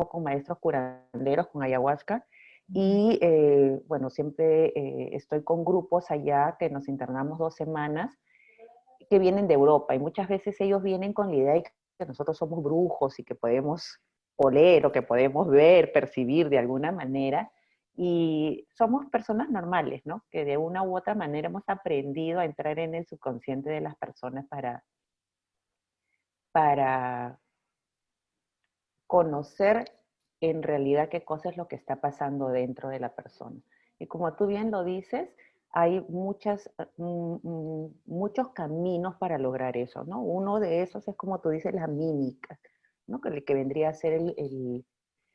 trabajo con maestros curanderos, con ayahuasca, y bueno, siempre estoy con grupos allá que nos internamos 2 semanas, que vienen de Europa, y muchas veces ellos vienen con la idea de que nosotros somos brujos y que podemos oler o que podemos ver, percibir de alguna manera, y somos personas normales, ¿no? Que de una u otra manera hemos aprendido a entrar en el subconsciente de las personas para conocer en realidad qué cosa es lo que está pasando dentro de la persona. Y como tú bien lo dices, hay muchos caminos para lograr eso, ¿no? Uno de esos es, como tú dices, la mímica, ¿no? Que vendría a ser el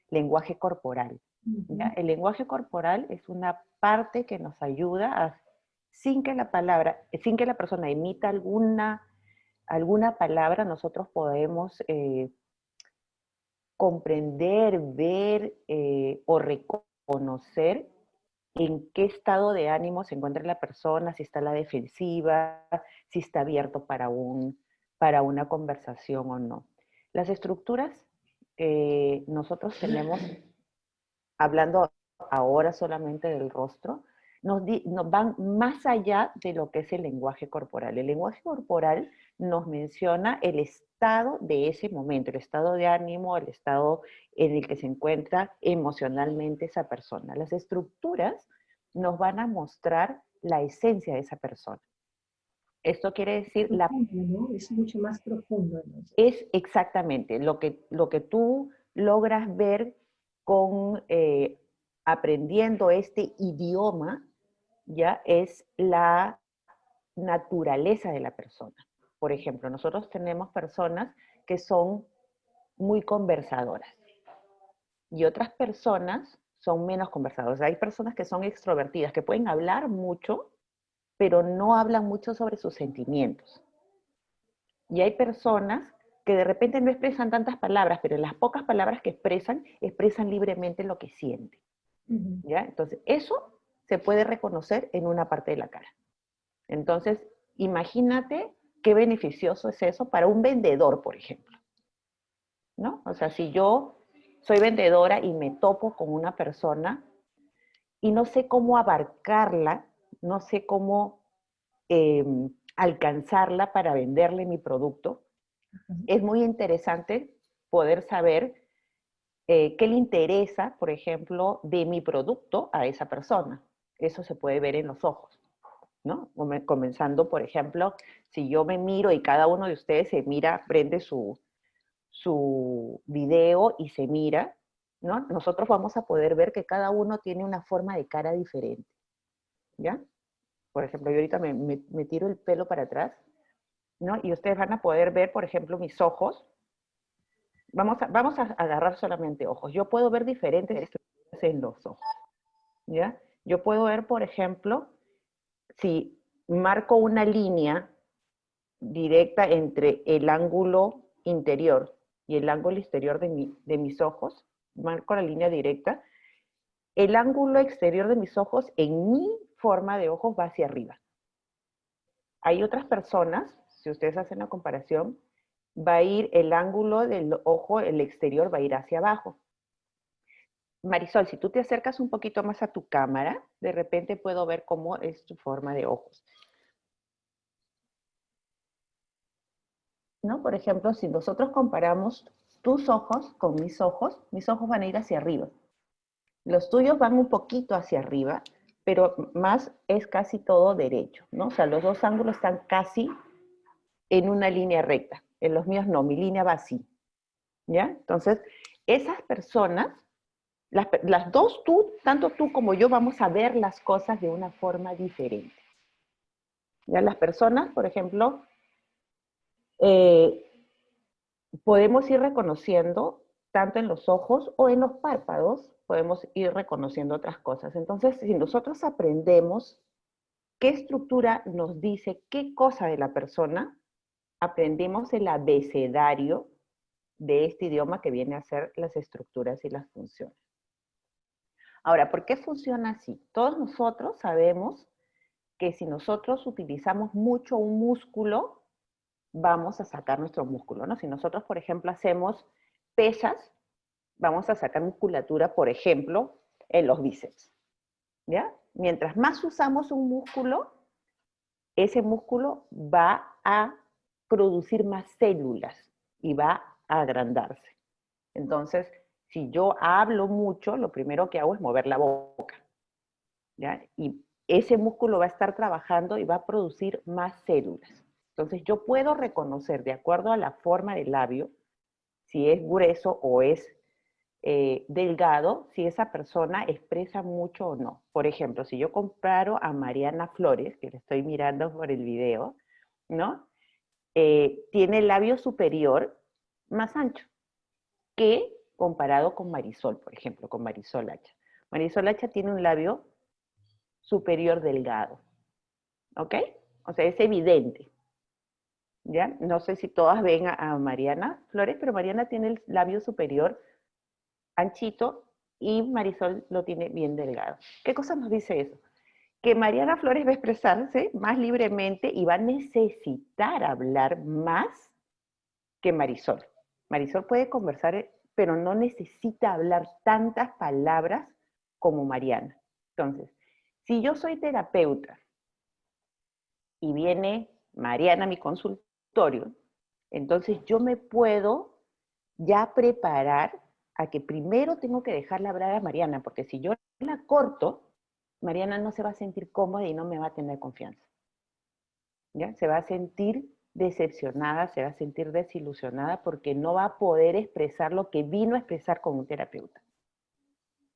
lenguaje corporal. ¿Ya? El lenguaje corporal es una parte que nos ayuda a, sin que la persona emita alguna palabra, nosotros podemos comprender, ver o reconocer en qué estado de ánimo se encuentra la persona, si está a la defensiva, si está abierto para una conversación o no. Las estructuras que nosotros tenemos, hablando ahora solamente del rostro, nos van más allá de lo que es el lenguaje corporal. El lenguaje corporal nos menciona el estado de ese momento, el estado de ánimo, el estado en el que se encuentra emocionalmente esa persona. Las estructuras nos van a mostrar la esencia de esa persona. Esto quiere decir, Profundo, ¿no? Es mucho más profundo, ¿no? es exactamente lo que tú logras ver con aprendiendo este idioma, ya es la naturaleza de la persona. Por ejemplo, nosotros tenemos personas que son muy conversadoras y otras personas son menos conversadoras. Hay personas que son extrovertidas, que pueden hablar mucho, pero no hablan mucho sobre sus sentimientos. Y hay personas que de repente no expresan tantas palabras, pero en las pocas palabras que expresan libremente lo que sienten. ¿Ya? Entonces, eso se puede reconocer en una parte de la cara. Entonces, imagínate qué beneficioso es eso para un vendedor, por ejemplo, ¿no? O sea, si yo soy vendedora y me topo con una persona y no sé cómo abarcarla, no sé cómo eh, alcanzarla para venderle mi producto, es muy interesante poder saber qué le interesa, por ejemplo, de mi producto a esa persona. Eso se puede ver en los ojos, ¿no? Comenzando, por ejemplo, si yo me miro y cada uno de ustedes se mira, prende su video y se mira, ¿no? Nosotros vamos a poder ver que cada uno tiene una forma de cara diferente, ¿ya? Por ejemplo, yo ahorita me tiro el pelo para atrás, ¿no? Y ustedes van a poder ver, por ejemplo, mis ojos. Vamos a agarrar solamente ojos. Yo puedo ver diferentes estructuras en los ojos, ¿ya? Yo puedo ver, por ejemplo, si marco una línea directa entre el ángulo interior y el ángulo exterior de mis ojos, marco la línea directa, el ángulo exterior de mis ojos en mi forma de ojos va hacia arriba. Hay otras personas, si ustedes hacen la comparación, va a ir el ángulo del ojo, el exterior va a ir hacia abajo. Marisol, si tú te acercas un poquito más a tu cámara, de repente puedo ver cómo es tu forma de ojos. ¿No? Por ejemplo, si nosotros comparamos tus ojos con mis ojos van a ir hacia arriba. Los tuyos van un poquito hacia arriba, pero más es casi todo derecho, ¿no? O sea, los dos ángulos están casi en una línea recta. En los míos no, mi línea va así, ¿ya? Entonces, esas personas, las dos, tanto tú como yo, vamos a ver las cosas de una forma diferente. Ya las personas, por ejemplo, eh, podemos ir reconociendo, tanto en los ojos o en los párpados, podemos ir reconociendo otras cosas. Entonces, si nosotros aprendemos qué estructura nos dice qué cosa de la persona, aprendemos el abecedario de este idioma que viene a ser las estructuras y las funciones. Ahora, ¿por qué funciona así? Todos nosotros sabemos que si nosotros utilizamos mucho un músculo, vamos a sacar nuestro músculo, ¿no? Si nosotros, por ejemplo, hacemos pesas, vamos a sacar musculatura, por ejemplo, en los bíceps, ¿ya? Mientras más usamos un músculo, ese músculo va a producir más células y va a agrandarse. Entonces, si yo hablo mucho, lo primero que hago es mover la boca, ¿ya? Y ese músculo va a estar trabajando y va a producir más células. Entonces, yo puedo reconocer, de acuerdo a la forma del labio, si es grueso o es delgado, si esa persona expresa mucho o no. Por ejemplo, si yo comparo a Mariana Flores, que le estoy mirando por el video, ¿no? Tiene el labio superior más ancho que comparado con Marisol, por ejemplo, con Marisol Hacha. Marisol Hacha tiene un labio superior delgado, ¿ok? O sea, es evidente, ¿ya? No sé si todas ven a Mariana Flores, pero Mariana tiene el labio superior anchito y Marisol lo tiene bien delgado. ¿Qué cosa nos dice eso? Que Mariana Flores va a expresarse más libremente y va a necesitar hablar más que Marisol. Marisol puede conversar, pero no necesita hablar tantas palabras como Mariana. Entonces, si yo soy terapeuta y viene Mariana a mi consultorio, entonces yo me puedo ya preparar a que primero tengo que dejarla hablar a Mariana, porque si yo la corto, Mariana no se va a sentir cómoda y no me va a tener confianza. ¿Ya? Se va a sentir decepcionada, se va a sentir desilusionada porque no va a poder expresar lo que vino a expresar con un terapeuta.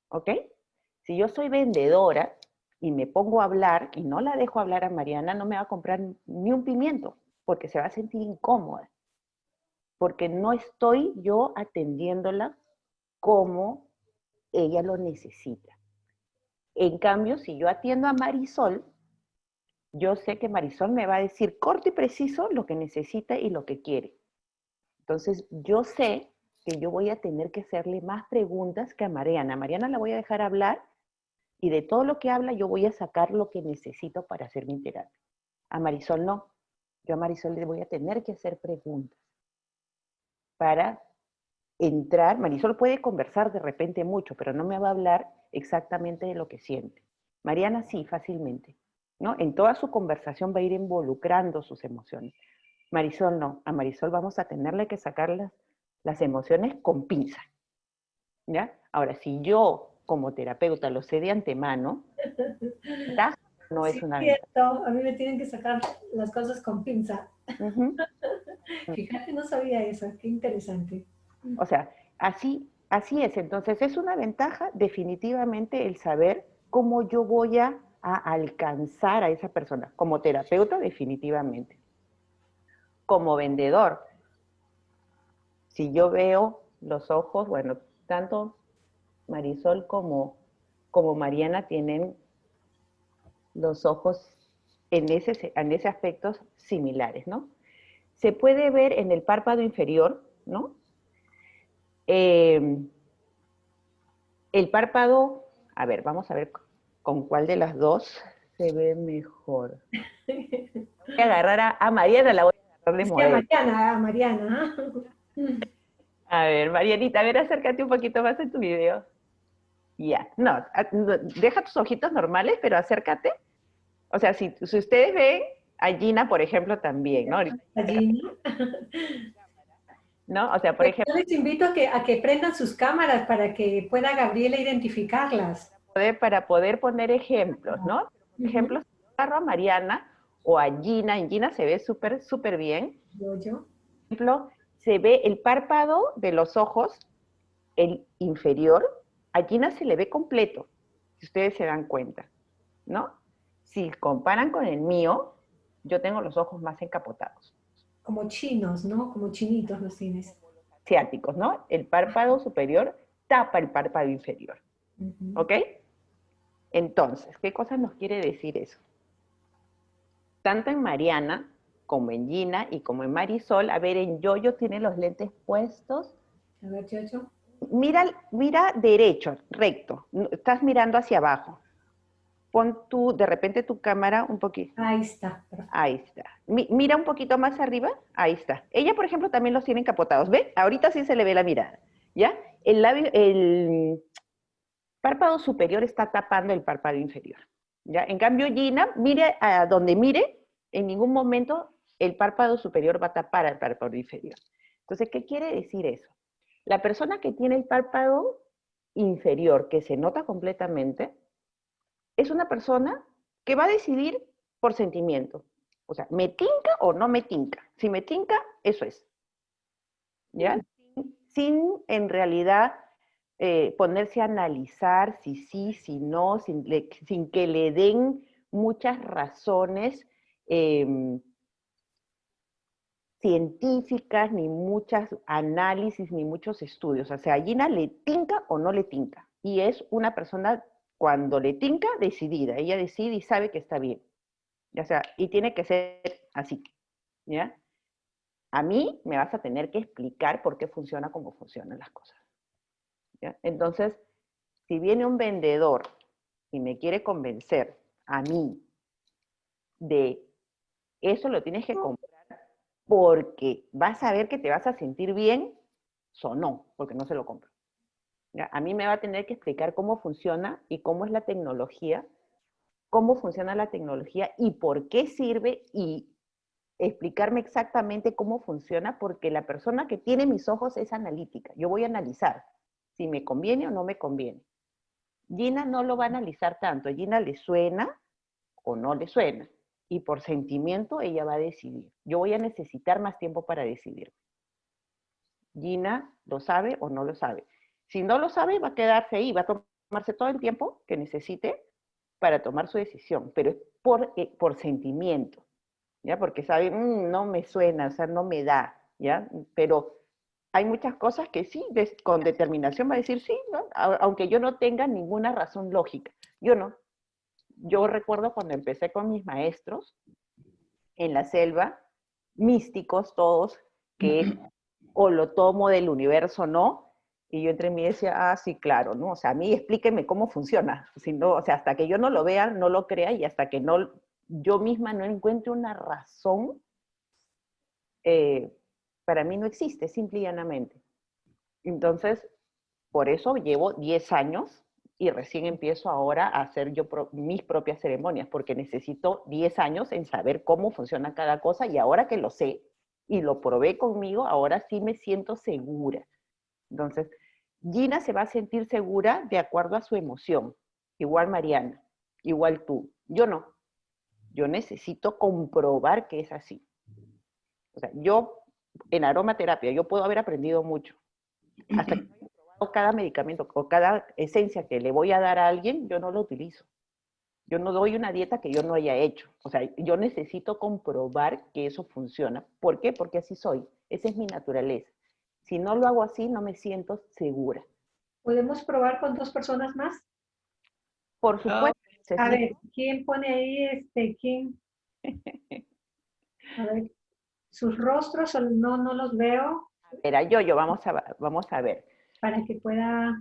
¿Ok? Si yo soy vendedora y me pongo a hablar y no la dejo hablar a Mariana, no me va a comprar ni un pimiento porque se va a sentir incómoda, porque no estoy yo atendiéndola como ella lo necesita. En cambio, si yo atiendo a Marisol, yo sé que Marisol me va a decir corto y preciso lo que necesita y lo que quiere. Entonces, yo sé que yo voy a tener que hacerle más preguntas que a Mariana. A Mariana la voy a dejar hablar y de todo lo que habla yo voy a sacar lo que necesito para hacer mi terapia. A Marisol no. Yo a Marisol le voy a tener que hacer preguntas para entrar. Marisol puede conversar de repente mucho, pero no me va a hablar exactamente de lo que siente. Mariana sí, fácilmente, ¿no? En toda su conversación va a ir involucrando sus emociones. Marisol no. A Marisol vamos a tenerle que sacar las emociones con pinza, ¿ya? Ahora, si yo como terapeuta lo sé de antemano, ventaja no Sí, es una ventaja. cierto. A mí me tienen que sacar las cosas con pinza. Ujú. Fíjate, no sabía eso. Qué interesante. O sea, así es. Entonces, es una ventaja definitivamente el saber cómo yo voy a alcanzar a esa persona. Como terapeuta, definitivamente. Como vendedor, si yo veo los ojos, bueno, tanto Marisol como Mariana tienen los ojos en ese aspecto similares, ¿no? Se puede ver en el párpado inferior, ¿no? Eh, el párpado, a ver, vamos a ver con cuál de las dos se ve mejor. Voy a agarrar a Mariana, la voy a agarrar de Decía modelo. Mariana, Mariana. A ver, Marianita, a ver, acércate un poquito más en tu video. Ya, no, no, deja tus ojitos normales, pero acércate. O sea, si ustedes ven a Gina, por ejemplo, también, ¿no? Allí. ¿No? O sea, por ejemplo, Yo les invito a que prendan sus cámaras para que pueda Gabriela identificarlas. para poder poner ejemplos, ¿no? Por Ujú. ejemplo, si yo agarro a Mariana o a Gina, en Gina se ve súper, súper bien. Yo. Por ejemplo, se ve el párpado de los ojos, el inferior, a Gina se le ve completo, si ustedes se dan cuenta, ¿no? Si comparan con el mío, yo tengo los ojos más encapotados, Como chinos, ¿no? Como chinitos los tienes. asiáticos, ¿no? El párpado superior tapa el párpado inferior, Ujú. ¿ok? Entonces, ¿qué cosa nos quiere decir eso? Tanto en Mariana como en Gina y como en Marisol, a ver, en Yoyo tiene los lentes puestos. A ver, yo. Mira derecho, recto, estás mirando hacia abajo. Pon de repente tu cámara un poquito. Ahí está, perfecto. Ahí está. Mira un poquito más arriba. Ahí está. Ella, por ejemplo, también los tiene encapotados. ¿Ve? Ahorita sí se le ve la mirada. ¿Ya? el párpado superior está tapando el párpado inferior. ¿Ya? En cambio, Gina, mire a donde mire, en ningún momento el párpado superior va a tapar al párpado inferior. Entonces, ¿qué quiere decir eso? La persona que tiene el párpado inferior, que se nota completamente, es una persona que va a decidir por sentimiento. O sea, ¿me tinca o no me tinca? Si me tinca, eso es. ¿Ya? Sin en realidad ponerse a analizar si sí, si no, sin que le den muchas razones científicas, ni muchos análisis, ni muchos estudios. O sea, a Gina le tinca o no le tinca. Y es una persona, cuando le tinca, decidida. Ella decide y sabe que está bien. O sea, y tiene que ser así. ¿Ya? A mí me vas a tener que explicar por qué funciona como funcionan las cosas. ¿Ya? Entonces, si viene un vendedor y me quiere convencer a mí de eso lo tienes que comprar porque vas a ver que te vas a sentir bien, o no, porque no se lo compro. ¿Ya? A mí me va a tener que explicar cómo funciona y cómo es la tecnología, cómo funciona la tecnología y por qué sirve y explicarme exactamente cómo funciona, porque la persona que tiene mis ojos es analítica. Yo voy a analizar si me conviene o no me conviene. Gina no lo va a analizar tanto. A Gina le suena o no le suena. Y por sentimiento ella va a decidir. Yo voy a necesitar más tiempo para decidir. Gina lo sabe o no lo sabe. Si no lo sabe, va a quedarse ahí, va a tomarse todo el tiempo que necesite para tomar su decisión, pero es por sentimiento, ¿ya? Porque sabe, no me suena, o sea, no me da, ¿ya? Pero hay muchas cosas que sí, con determinación va a decir sí, ¿no? Aunque yo no tenga ninguna razón lógica. Yo no. Yo recuerdo cuando empecé con mis maestros en la selva, místicos todos, que o lo tomo del universo o no, y yo entre mí decía, ah, sí, claro, ¿no? O sea, a mí explíqueme cómo funciona, si no, o sea, hasta que yo no lo vea, no lo crea, y hasta que no, yo misma no encuentre una razón, eh, para mí no existe, simple y llanamente. Entonces, por eso llevo 10 años y recién empiezo ahora a hacer yo mis propias ceremonias, porque necesito 10 años en saber cómo funciona cada cosa y ahora que lo sé y lo probé conmigo, ahora sí me siento segura. Entonces, Gina se va a sentir segura de acuerdo a su emoción, igual Mariana, igual tú. Yo no, yo necesito comprobar que es así. O sea, yo en aromaterapia, yo puedo haber aprendido mucho, hasta que no haya probado cada medicamento o cada esencia que le voy a dar a alguien, yo no lo utilizo. Yo no doy una dieta que yo no haya hecho. O sea, yo necesito comprobar que eso funciona. ¿Por qué? Porque así soy. Esa es mi naturaleza. Si no lo hago así, no me siento segura. ¿Podemos probar con dos personas más? Por supuesto, A necesito. ver, ¿quién pone ahí, quién? A ver, sus rostros, no los veo, Era vamos a ver. para que pueda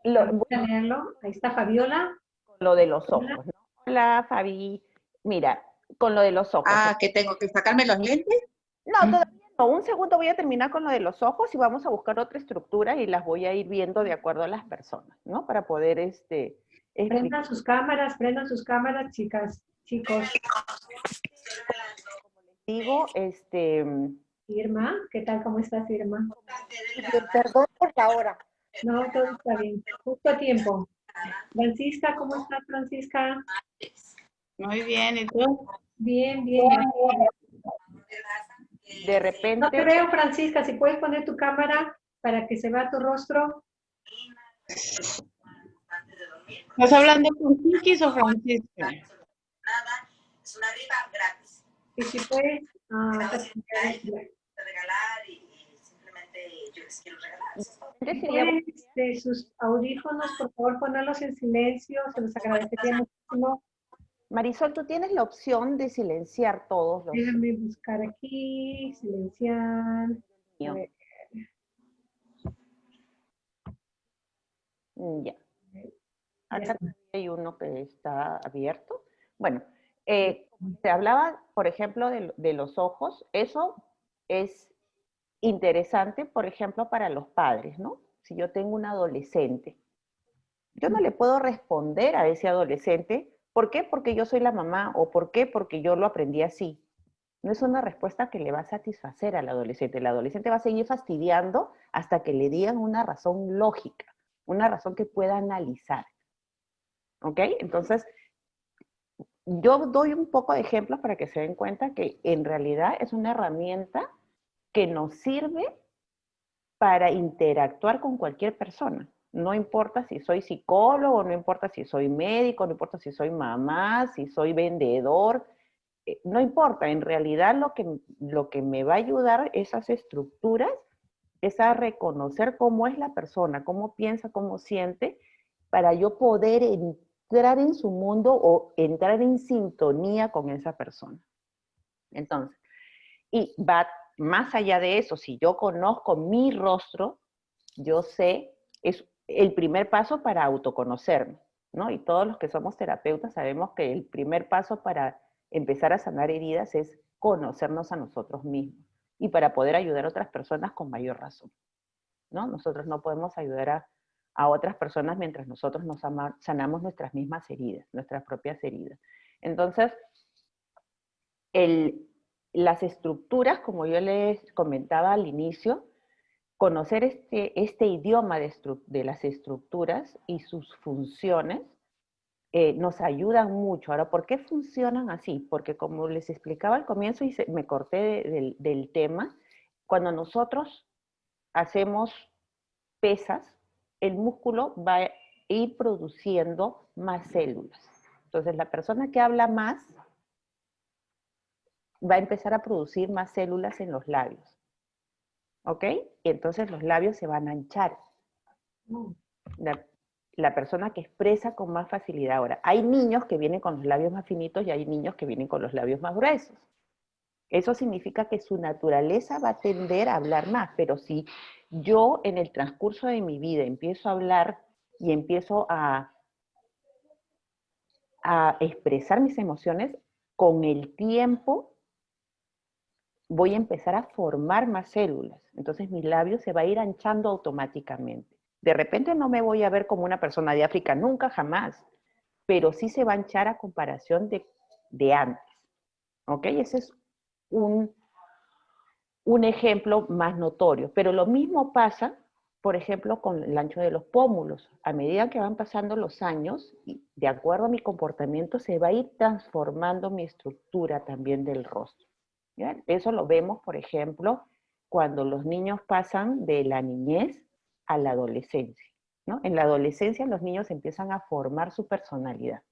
Bueno, ahorita leerlo. Ahí está Fabiola. lo de los Hola. ojos, ¿no? Hola, Fabi. Mira, con lo de los ojos. Ah, que tengo que sacarme los lentes. No, todavía no. Un segundo voy a terminar con lo de los ojos y vamos a buscar otra estructura y las voy a ir viendo de acuerdo a las personas, ¿no? Para poder explicar. Prendan sus cámaras, chicas, chicos. Digo, Irma, ¿qué tal? ¿Cómo estás, Irma? Perdón por la hora. No, todo está bien. Justo a tiempo. Francisca, ¿cómo estás, Francisca? Muy bien, ¿y tú? Bien, bien, gracias. de No te repente, veo, Francisca. Si puedes poner tu cámara para que se vea tu rostro. ¿Estás hablando con Kikis o Francisca? Y si puedes, si pueden sus audífonos, por favor, ponerlos en silencio. Se los agradecería muchísimo. Marisol, tú tienes la opción de silenciar todos los Déjame buscar aquí, silenciar. A míos. ver, Ya. ya Acá está. hay uno que está abierto. Bueno, se hablaba, por ejemplo, de los ojos. Eso es interesante, por ejemplo, para los padres, ¿no? si yo tengo un adolescente, yo no le puedo responder a ese adolescente, ¿por qué? Porque yo soy la mamá, o ¿por qué? Porque yo lo aprendí así. No es una respuesta que le va a satisfacer al adolescente. El adolescente va a seguir fastidiando hasta que le digan una razón lógica, una razón que pueda analizar. ¿Ok? Entonces, yo doy un poco de ejemplos para que se den cuenta que en realidad es una herramienta que nos sirve para interactuar con cualquier persona. No importa si soy psicólogo, no importa si soy médico, no importa si soy mamá, si soy vendedor, no importa. En realidad lo que me va a ayudar esas estructuras es a reconocer cómo es la persona, cómo piensa, cómo siente, para yo poder entrar en su mundo o entrar en sintonía con esa persona. Entonces, y va más allá de eso, si yo conozco mi rostro, yo sé, es el primer paso para autoconocerme, ¿no? Y todos los que somos terapeutas sabemos que el primer paso para empezar a sanar heridas es conocernos a nosotros mismos y para poder ayudar a otras personas con mayor razón, ¿no? Nosotros no podemos ayudar a otras personas mientras nosotros nos sanamos nuestras mismas heridas, nuestras propias heridas. Entonces, las estructuras, como yo les comentaba al inicio, conocer este idioma de las estructuras y sus funciones nos ayudan mucho. Ahora, ¿por qué funcionan así? Porque como les explicaba al comienzo y me corté del tema, cuando nosotros hacemos pesas, el músculo va a ir produciendo más células. Entonces, la persona que habla más va a empezar a producir más células en los labios. ¿Ok? Y entonces los labios se van a anchar. La persona que expresa con más facilidad. Ahora, hay niños que vienen con los labios más finitos y hay niños que vienen con los labios más gruesos. Eso significa que su naturaleza va a tender a hablar más, pero si yo en el transcurso de mi vida empiezo a hablar y empiezo a expresar mis emociones, con el tiempo voy a empezar a formar más células. Entonces mi labio se va a ir anchando automáticamente. De repente no me voy a ver como una persona de África, nunca, jamás, pero sí se va a anchar a comparación de antes. ¿Ok? Ese es un ejemplo más notorio. Pero lo mismo pasa, por ejemplo, con el ancho de los pómulos. A medida que van pasando los años, de acuerdo a mi comportamiento, se va a ir transformando mi estructura también del rostro. ¿Ya? Eso lo vemos, por ejemplo, cuando los niños pasan de la niñez a la adolescencia, ¿no? En la adolescencia los niños empiezan a formar su personalidad.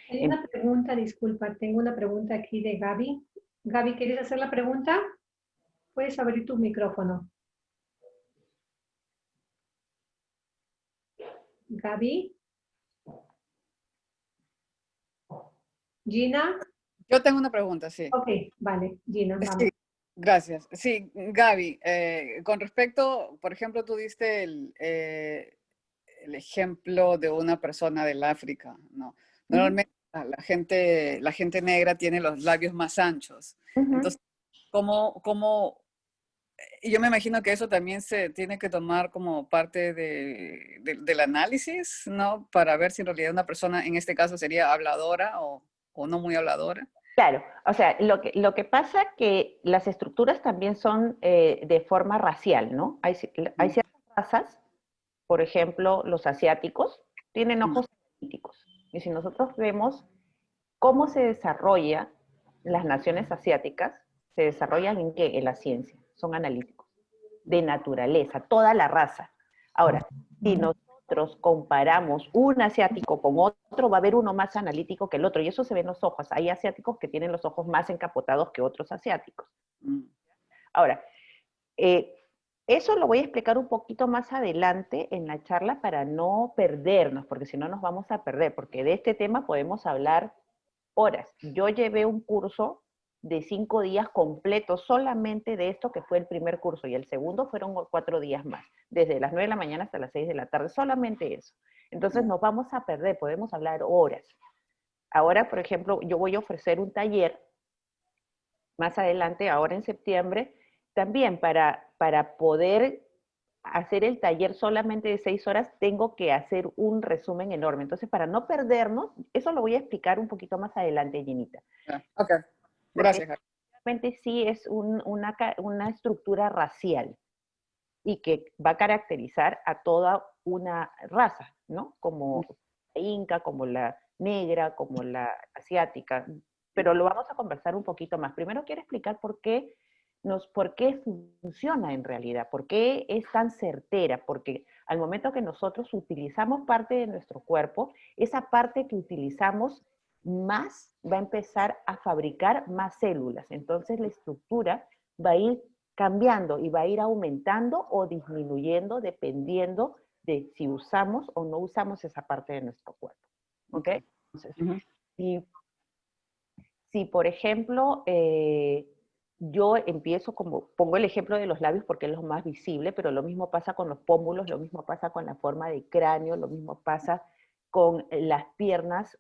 Hay una pregunta, disculpa, tengo una pregunta aquí de Gaby. Gaby, ¿quieres hacer la pregunta? Puedes abrir tu micrófono. Gaby. Gina. Yo tengo una pregunta, sí. Ok, vale, Gina, vamos. Sí, gracias. Sí, Gaby, con respecto, por ejemplo, tú diste el ejemplo de una persona del África, ¿no? Normalmente la gente negra tiene los labios más anchos. Entonces, y yo me imagino que eso también se tiene que tomar como parte del análisis, ¿no? Para ver si en realidad una persona, en este caso, sería habladora o no muy habladora. Claro, o sea, lo que pasa que las estructuras también son de forma racial, ¿no? Hay ciertas razas, por ejemplo, los asiáticos, tienen ojos analíticos. Y si nosotros vemos cómo se desarrolla las naciones asiáticas, se desarrollan en qué? En la ciencia, son analíticos, de naturaleza, toda la raza. Ahora, si nosotros comparamos un asiático con otro, va a haber uno más analítico que el otro, y eso se ve en los ojos. Hay asiáticos que tienen los ojos más encapotados que otros asiáticos. Ahora, eso lo voy a explicar un poquito más adelante en la charla para no perdernos, porque si no nos vamos a perder, porque de este tema podemos hablar horas. Yo llevé un curso de 5 días completos solamente de esto que fue el primer curso, y el segundo fueron 4 días más, desde las 9 de la mañana hasta las 6 de la tarde, solamente eso. Entonces nos vamos a perder, podemos hablar horas. Ahora, por ejemplo, yo voy a ofrecer un taller más adelante, ahora en septiembre, también para poder hacer el taller solamente de 6 horas, tengo que hacer un resumen enorme. Entonces, para no perdernos, eso lo voy a explicar un poquito más adelante, Ginita. Ok, gracias, Gaby. Realmente sí es una estructura racial y que va a caracterizar a toda una raza, ¿no? Como la inca, como la negra, como la asiática, pero lo vamos a conversar un poquito más. Primero quiero explicar por qué funciona en realidad, por qué es tan certera, porque al momento que nosotros utilizamos parte de nuestro cuerpo, esa parte que utilizamos más va a empezar a fabricar más células. Entonces la estructura va a ir cambiando y va a ir aumentando o disminuyendo dependiendo de si usamos o no usamos esa parte de nuestro cuerpo. ¿Ok? Entonces, si por ejemplo, yo empiezo como, pongo el ejemplo de los labios porque es lo más visible, pero lo mismo pasa con los pómulos, lo mismo pasa con la forma de cráneo, lo mismo pasa con las piernas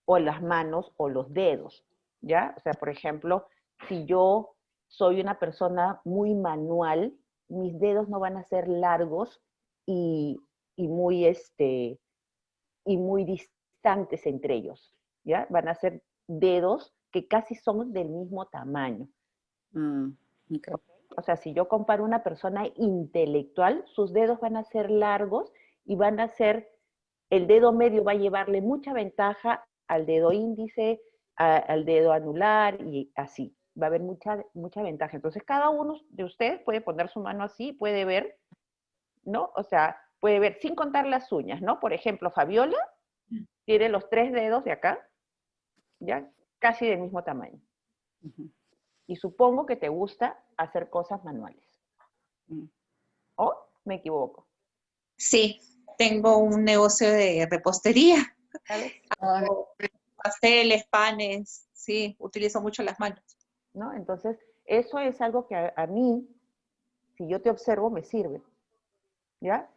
o las manos o los dedos, ¿ya? O sea, por ejemplo, si yo soy una persona muy manual, mis dedos no van a ser largos y, y muy, y muy distantes entre ellos, ¿ya? Van a ser dedos que casi son del mismo tamaño. Okay. O sea, si yo comparo una persona intelectual, sus dedos van a ser largos y van a ser, el dedo medio va a llevarle mucha ventaja al dedo índice, al dedo anular y así. Va a haber mucha ventaja. Entonces, cada uno de ustedes puede poner su mano así, puede ver, ¿no? O sea, puede ver sin contar las uñas, ¿no? Por ejemplo, Fabiola tiene los 3 dedos de acá, ya casi del mismo tamaño. Y supongo que te gusta hacer cosas manuales. ¿O me equivoco? Sí, tengo un negocio de repostería. ¿Sabes? Hago pasteles, panes, sí, utilizo mucho las manos. ¿No? Entonces, eso es algo que a mí, si yo te observo, me sirve. ¿Ya?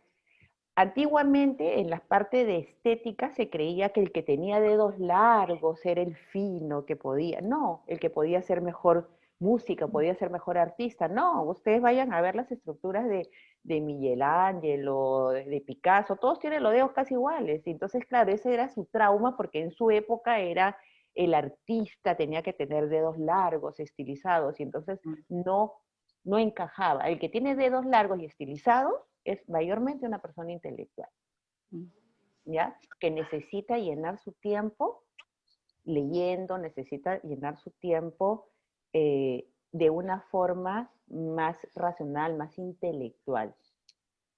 Antiguamente, en la parte de estética, se creía que el que tenía dedos largos era el fino, que podía. No, el que podía hacer mejor música, podía ser mejor artista. No, ustedes vayan a ver las estructuras de Miguel Ángel o de Picasso, todos tienen los dedos casi iguales. Y entonces, claro, ese era su trauma porque en su época era el artista, tenía que tener dedos largos, estilizados, y entonces no encajaba. El que tiene dedos largos y estilizados es mayormente una persona intelectual, ¿ya? Que necesita llenar su tiempo leyendo, necesita llenar su tiempo de una forma más racional, más intelectual.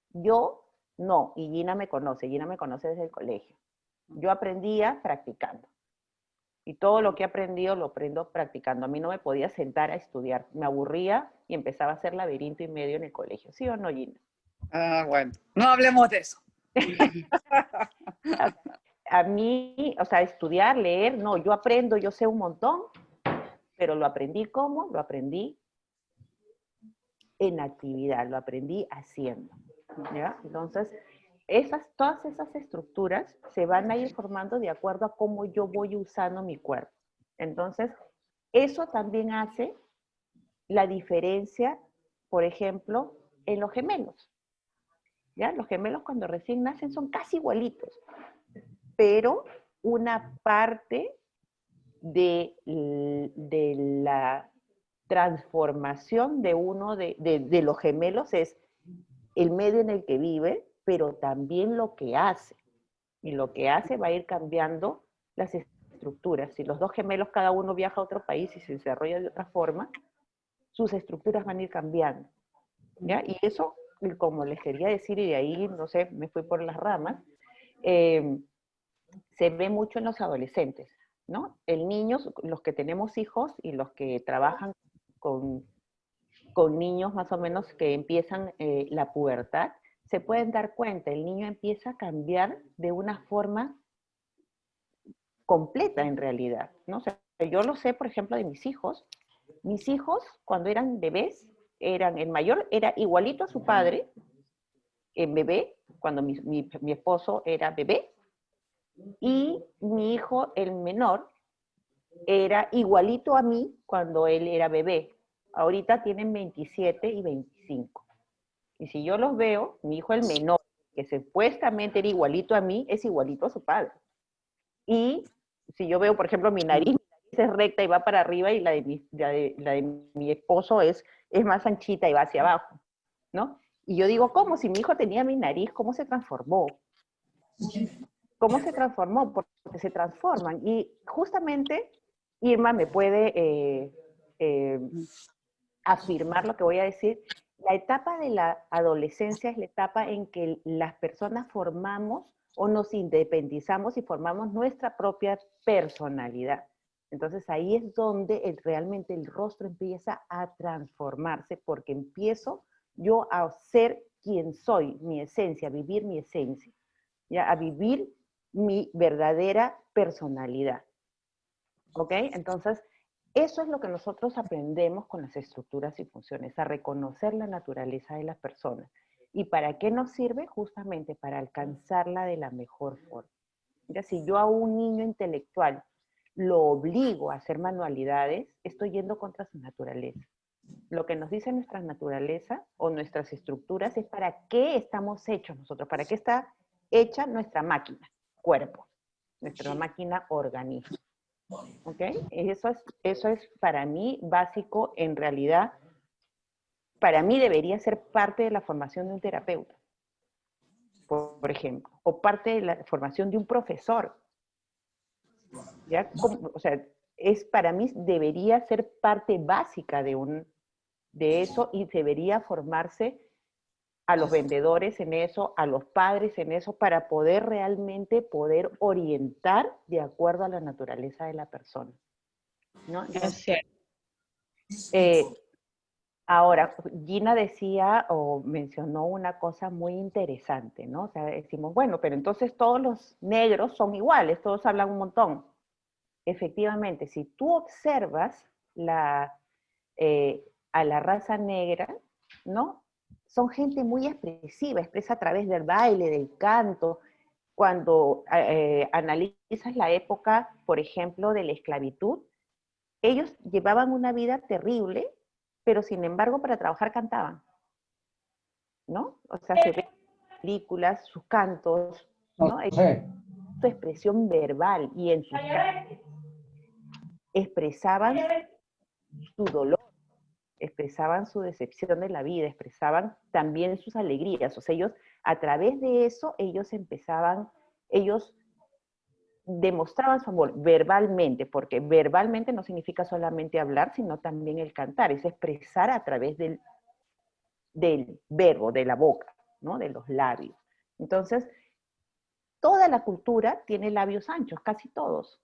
Yo no, y Gina me conoce desde el colegio. Yo aprendía practicando. Y todo lo que he aprendido lo aprendo practicando. A mí no me podía sentar a estudiar. Me aburría y empezaba a hacer laberinto y medio en el colegio. ¿Sí o no, Gina? Bueno, no hablemos de eso. A mí, o sea, estudiar, leer, no, yo aprendo, yo sé un montón, pero lo aprendí ¿cómo? Lo aprendí en actividad, lo aprendí haciendo, ¿ya? Entonces, todas esas estructuras se van a ir formando de acuerdo a cómo yo voy usando mi cuerpo. Entonces, eso también hace la diferencia, por ejemplo, en los gemelos. ¿Ya? Los gemelos cuando recién nacen son casi igualitos, pero una parte de la transformación de uno de los gemelos es el medio en el que vive, pero también lo que hace. Y lo que hace va a ir cambiando las estructuras. Si los dos gemelos cada uno viaja a otro país y se desarrolla de otra forma, sus estructuras van a ir cambiando. ¿Ya? Y eso, como les quería decir, y de ahí, no sé, me fui por las ramas, se ve mucho en los adolescentes, ¿no? El niño, los que tenemos hijos y los que trabajan con niños más o menos que empiezan la pubertad, se pueden dar cuenta, el niño empieza a cambiar de una forma completa en realidad, ¿no? O sea, yo lo sé, por ejemplo, de mis hijos. Mis hijos, cuando eran bebés, el mayor era igualito a su padre, en bebé, cuando mi esposo era bebé, y mi hijo, el menor, era igualito a mí cuando él era bebé. Ahorita tienen 27 y 25. Y si yo los veo, mi hijo el menor, que supuestamente era igualito a mí, es igualito a su padre. Y si yo veo, por ejemplo, mi nariz es recta y va para arriba y la de mi esposo es más anchita y va hacia abajo, ¿no? Y yo digo, ¿cómo? Si mi hijo tenía mi nariz, ¿cómo se transformó? ¿Cómo se transformó? Porque se transforman. Y justamente Irma me puede afirmar lo que voy a decir. La etapa de la adolescencia es la etapa en que las personas formamos o nos independizamos y formamos nuestra propia personalidad. Entonces ahí es donde realmente el rostro empieza a transformarse porque empiezo yo a ser quien soy, mi esencia, a vivir mi esencia, ¿ya? A vivir mi verdadera personalidad. ¿Ok? Entonces, eso es lo que nosotros aprendemos con las estructuras y funciones, a reconocer la naturaleza de las personas. ¿Y para qué nos sirve? Justamente para alcanzarla de la mejor forma. Ya, si yo a un niño intelectual lo obligo a hacer manualidades, estoy yendo contra su naturaleza. Lo que nos dice nuestra naturaleza o nuestras estructuras es para qué estamos hechos nosotros, para qué está hecha nuestra máquina, cuerpo, nuestra máquina organismo. ¿Ok? Eso es para mí básico, en realidad, para mí debería ser parte de la formación de un terapeuta, por ejemplo, o parte de la formación de un profesor. ¿Ya? O sea, para mí debería ser parte básica de eso y debería formarse a los vendedores en eso, a los padres en eso, para poder realmente poder orientar de acuerdo a la naturaleza de la persona, ¿no? Entonces, ahora, Gina decía o mencionó una cosa muy interesante, ¿no? O sea, decimos, bueno, pero entonces todos los negros son iguales, todos hablan un montón. Efectivamente, si tú observas a la raza negra, ¿no? Son gente muy expresiva, expresa a través del baile, del canto. Cuando analizas la época, por ejemplo, de la esclavitud, ellos llevaban una vida terrible, pero sin embargo para trabajar cantaban, ¿no? O sea, se ven películas, sus cantos, ¿no? Su expresión verbal y en sus cantos expresaban su dolor, expresaban su decepción de la vida, expresaban también sus alegrías. O sea, ellos, a través de eso, ellos demostraban su amor verbalmente, porque verbalmente no significa solamente hablar, sino también el cantar, es expresar a través del verbo, de la boca, ¿no? De los labios. Entonces, toda la cultura tiene labios anchos, casi todos.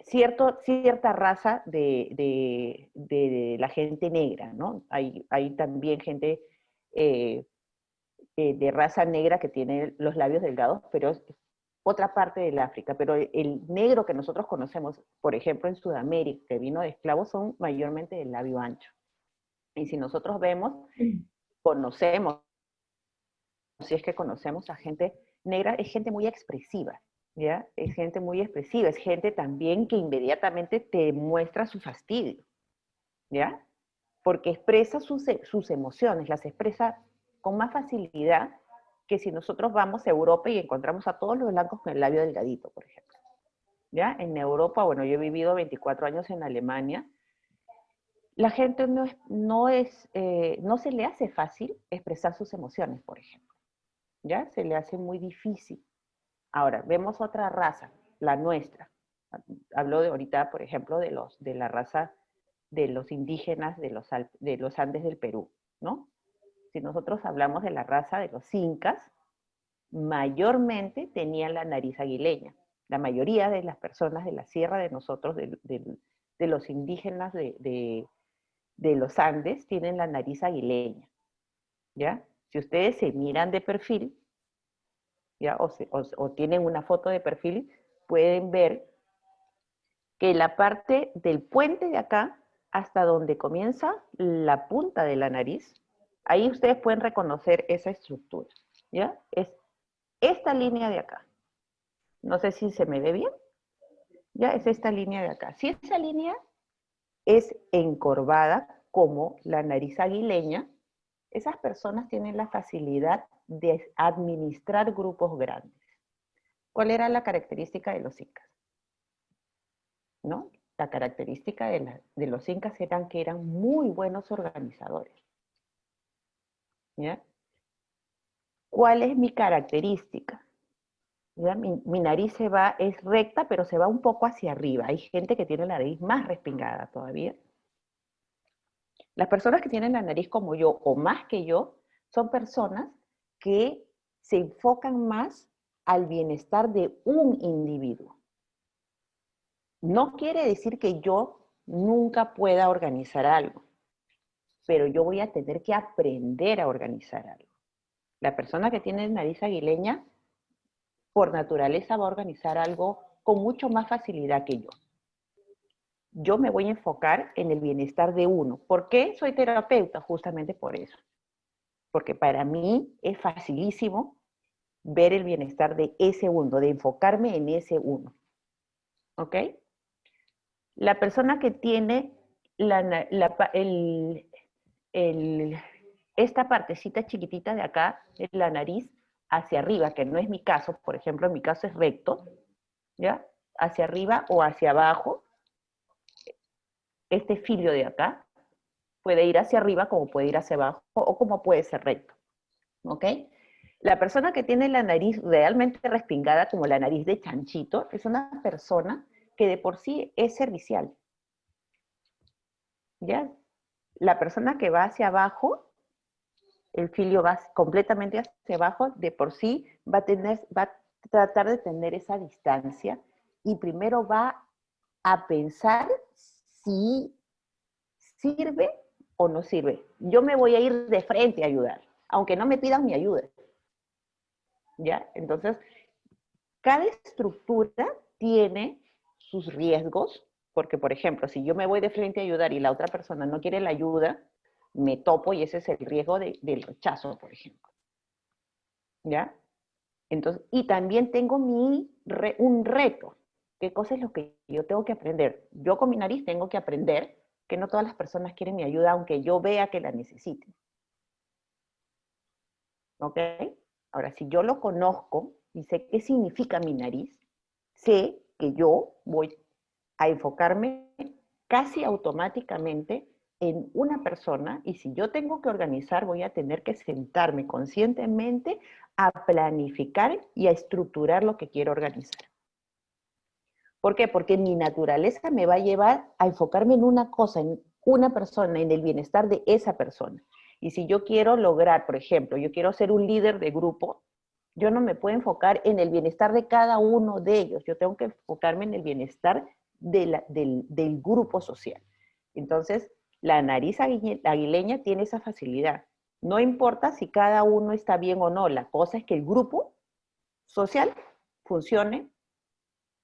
Cierta raza de la gente negra, ¿no? Hay también gente de raza negra que tiene los labios delgados, pero es otra parte del África. Pero el negro que nosotros conocemos, por ejemplo, en Sudamérica, que vino de esclavos, son mayormente del labio ancho. Y si nosotros vemos, conocemos, si es que conocemos a gente negra, es gente muy expresiva, ¿ya? Es gente muy expresiva, es gente también que inmediatamente te muestra su fastidio, ¿ya? Porque expresa sus emociones, las expresa con más facilidad que si nosotros vamos a Europa y encontramos a todos los blancos con el labio delgadito, por ejemplo. ¿Ya? En Europa, bueno, yo he vivido 24 años en Alemania, la gente no se le hace fácil expresar sus emociones, por ejemplo. ¿Ya? Se le hace muy difícil. Ahora, vemos otra raza, la nuestra. Hablo ahorita, por ejemplo, de la raza de los indígenas de los Andes del Perú, ¿no? Si nosotros hablamos de la raza de los incas, mayormente tenían la nariz aguileña. La mayoría de las personas de la sierra de nosotros, de los indígenas de los Andes, tienen la nariz aguileña, ¿ya? Si ustedes se miran de perfil, ¿ya? O tienen una foto de perfil, pueden ver que la parte del puente de acá, hasta donde comienza la punta de la nariz, ahí ustedes pueden reconocer esa estructura, ¿ya? Es esta línea de acá. No sé si se me ve bien. Ya es esta línea de acá. Si esa línea es encorvada como la nariz aguileña, Esas personas tienen la facilidad de administrar grupos grandes. ¿Cuál era la característica de los incas? ¿No? La característica de los incas eran que eran muy buenos organizadores. ¿Ya? ¿Cuál es mi característica? ¿Ya? Mi nariz es recta, pero se va un poco hacia arriba. Hay gente que tiene la nariz más respingada todavía. Las personas que tienen la nariz como yo o más que yo son personas que se enfocan más al bienestar de un individuo. No quiere decir que yo nunca pueda organizar algo, pero yo voy a tener que aprender a organizar algo. La persona que tiene nariz aguileña, por naturaleza, va a organizar algo con mucho más facilidad que yo. Yo me voy a enfocar en el bienestar de uno. ¿Por qué soy terapeuta? Justamente por eso. Porque para mí es facilísimo ver el bienestar de ese uno, de enfocarme en ese uno. ¿Ok? La persona que tiene esta partecita chiquitita de acá, de la nariz, hacia arriba, que no es mi caso, por ejemplo, en mi caso es recto, ¿ya? Hacia arriba o hacia abajo, este filio de acá puede ir hacia arriba como puede ir hacia abajo o como puede ser recto, ¿ok? La persona que tiene la nariz realmente respingada, como la nariz de chanchito, es una persona que de por sí es servicial, ¿ya? La persona que va hacia abajo, el filio va completamente hacia abajo, de por sí va a tratar de tener esa distancia y primero va a pensar si sirve o no sirve. Yo me voy a ir de frente a ayudar, aunque no me pidan mi ayuda. ¿Ya? Entonces, cada estructura tiene sus riesgos, porque, por ejemplo, si yo me voy de frente a ayudar y la otra persona no quiere la ayuda, me topo y ese es el riesgo del rechazo, por ejemplo. ¿Ya? Entonces, y también tengo un reto. ¿Qué cosa es lo que yo tengo que aprender? Yo con mi nariz tengo que aprender que no todas las personas quieren mi ayuda, aunque yo vea que la necesiten. ¿Ok? Ahora, si yo lo conozco y sé qué significa mi nariz, sé que yo voy a enfocarme casi automáticamente en una persona y si yo tengo que organizar, voy a tener que sentarme conscientemente a planificar y a estructurar lo que quiero organizar. ¿Por qué? Porque mi naturaleza me va a llevar a enfocarme en una cosa, en una persona, en el bienestar de esa persona. Y si yo quiero lograr, por ejemplo, yo quiero ser un líder de grupo, yo no me puedo enfocar en el bienestar de cada uno de ellos, yo tengo que enfocarme en el bienestar del grupo social. Entonces, la nariz aguileña tiene esa facilidad. No importa si cada uno está bien o no, la cosa es que el grupo social funcione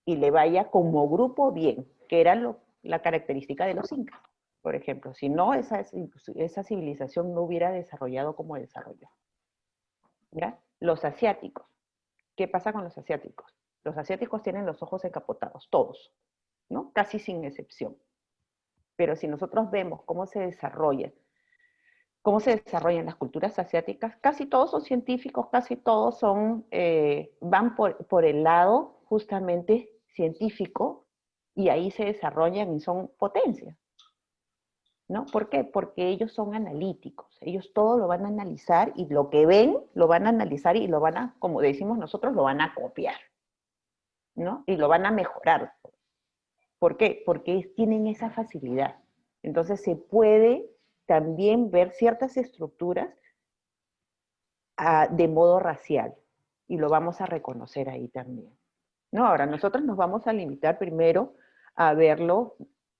y le vaya como grupo bien, que era la característica de los incas, por ejemplo. Si no, esa civilización no hubiera desarrollado como desarrolló. ¿Ya? Los asiáticos. ¿Qué pasa con los asiáticos? Los asiáticos tienen los ojos encapotados, todos, ¿no? Casi sin excepción. Pero si nosotros vemos cómo se desarrollan las culturas asiáticas, casi todos son científicos, casi todos van por el lado justamente científico y ahí se desarrollan y son potencias. ¿No? ¿Por qué? Porque ellos son analíticos, ellos todo lo van a analizar y lo que ven lo van a analizar y lo van a, como decimos nosotros, lo van a copiar, ¿no? Y lo van a mejorar. ¿Por qué? Porque tienen esa facilidad. Entonces se puede también ver ciertas estructuras de modo racial y lo vamos a reconocer ahí también. ¿No? Ahora, nosotros nos vamos a limitar primero a verlo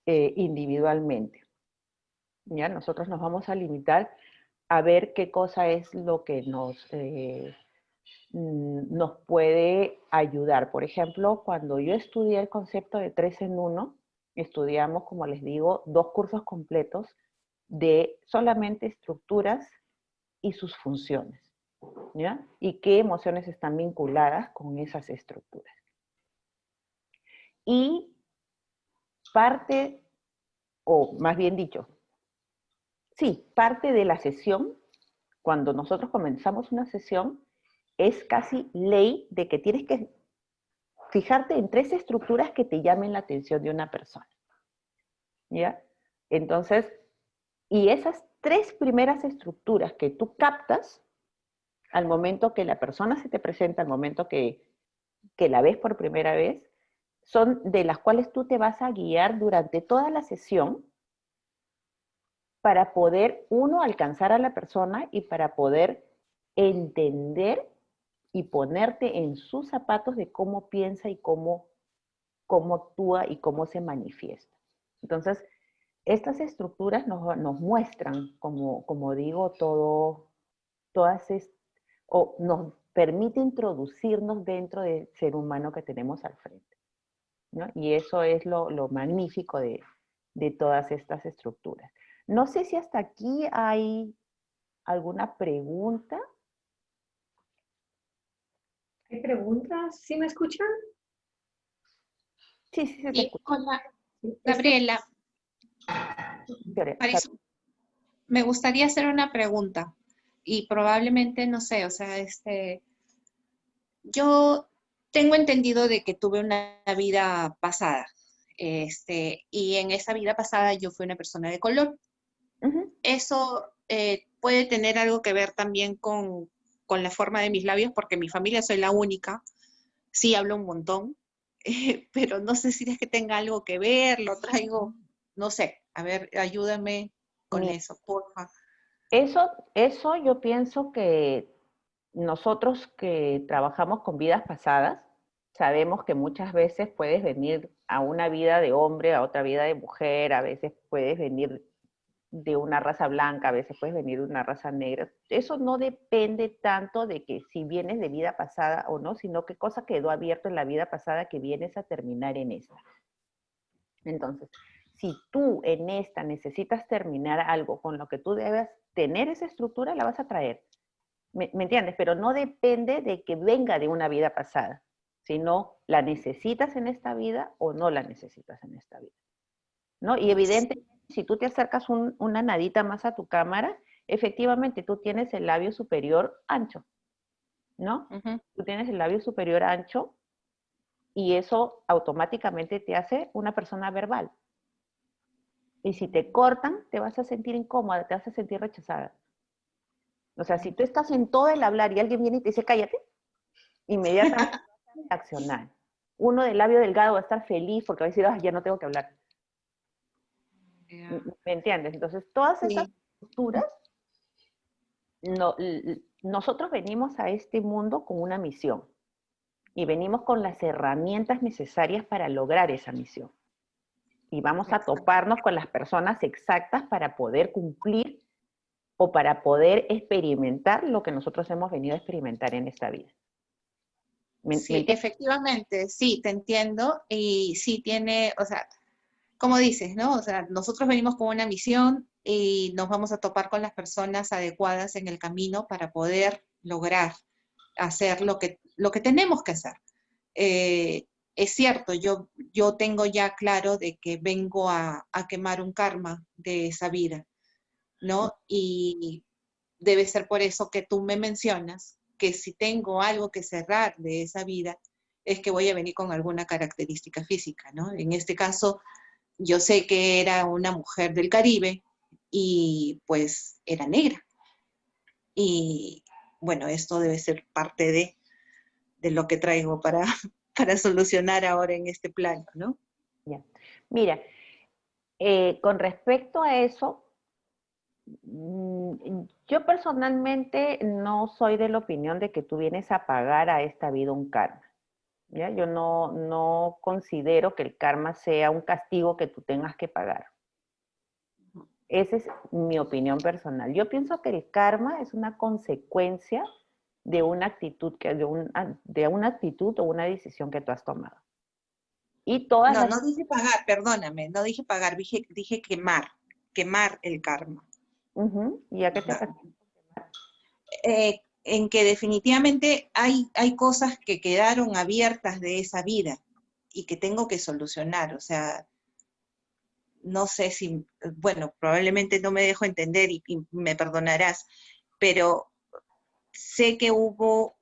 individualmente. ¿Ya? Nosotros nos vamos a limitar a ver qué cosa es lo que nos puede ayudar. Por ejemplo, cuando yo estudié el concepto de 3 en 1, estudiamos, como les digo, 2 cursos completos de solamente estructuras y sus funciones, ¿ya? Y qué emociones están vinculadas con esas estructuras. Y parte, o más bien dicho, sí, parte de la sesión cuando nosotros comenzamos una sesión, es casi ley de que tienes que fijarte en 3 estructuras que te llamen la atención de una persona, ¿ya? Entonces, y esas 3 primeras estructuras que tú captas al momento que la persona se te presenta, al momento que la ves por primera vez, son de las cuales tú te vas a guiar durante toda la sesión para poder, uno, alcanzar a la persona y para poder entender y ponerte en sus zapatos de cómo piensa y cómo actúa y cómo se manifiesta. Entonces, estas estructuras nos muestran, como digo, o nos permite introducirnos dentro del ser humano que tenemos al frente, ¿no? Y eso es lo magnífico de todas estas estructuras. No sé si hasta aquí hay alguna pregunta. ¿Hay preguntas? ¿Sí me escuchan? Sí, se te Y escucha. hola, Sí. Gabriela, Fiore, Marisol, me gustaría hacer una pregunta y probablemente, no sé, o sea, yo tengo entendido de que tuve una vida pasada, y en esa vida pasada yo fui una persona de color. Ujú. Eso puede tener algo que ver también con la forma de mis labios, porque en mi familia soy la única, sí hablo un montón, pero no sé si es que tenga algo que ver, lo traigo, no sé, a ver, ayúdame con Mira, eso, porfa. eso yo pienso que nosotros que trabajamos con vidas pasadas, sabemos que muchas veces puedes venir a una vida de hombre, a otra vida de mujer, a veces puedes venir de una raza blanca, a veces puedes venir de una raza negra. Eso no depende tanto de que si vienes de vida pasada o no, sino qué cosa quedó abierto en la vida pasada que vienes a terminar en esta. Entonces, si tú en esta necesitas terminar algo con lo que tú debes tener esa estructura, la vas a traer. ¿Me entiendes? Pero no depende de que venga de una vida pasada, sino la necesitas en esta vida o no la necesitas en esta vida, ¿no? Y evidentemente, si tú te acercas una nadita más a tu cámara, efectivamente tú tienes el labio superior ancho, ¿no? Ujú. Tú tienes el labio superior ancho y eso automáticamente te hace una persona verbal. Y si te cortan, te vas a sentir incómoda, te vas a sentir rechazada. O sea, si tú estás en todo el hablar y alguien viene y te dice cállate, inmediatamente vas a reaccionar. Uno del labio delgado va a estar feliz porque va a decir, ah, ya no tengo que hablar. Ya. ¿Me entiendes? Entonces, todas esas Sí. posturas, nosotros venimos a este mundo con una misión y venimos con las herramientas necesarias para lograr esa misión. Y vamos a toparnos con las personas exactas para poder cumplir o para poder experimentar lo que nosotros hemos venido a experimentar en esta vida. ¿Me Sí, entiendes? efectivamente, sí, te entiendo. Y sí tiene, o sea, como dices, ¿no? O sea, nosotros venimos con una misión y nos vamos a topar con las personas adecuadas en el camino para poder lograr hacer lo que tenemos que hacer. Es cierto, yo tengo ya claro de que vengo a quemar un karma de esa vida, ¿no? Y debe ser por eso que tú me mencionas que si tengo algo que cerrar de esa vida, es que voy a venir con alguna característica física, ¿no? En este caso, yo sé que era una mujer del Caribe y pues era negra. Y bueno, esto debe ser parte de lo que traigo para, para solucionar ahora en este plano, ¿no? Ya. Mira, con respecto a eso, yo personalmente no soy de la opinión de que tú vienes a pagar a esta vida un karma. ¿Ya? Yo no considero que el karma sea un castigo que tú tengas que pagar. Esa es mi opinión personal. Yo pienso que el karma es una consecuencia de una actitud, de una actitud o una decisión que tú has tomado. Y todas No, las... no dije pagar, perdóname, no dije pagar, dije quemar el karma. ¿Y a qué te refieres? En que definitivamente hay cosas que quedaron abiertas de esa vida y que tengo que solucionar. O sea, no sé si, bueno, probablemente no me dejo entender y me perdonarás. pero sé que hubo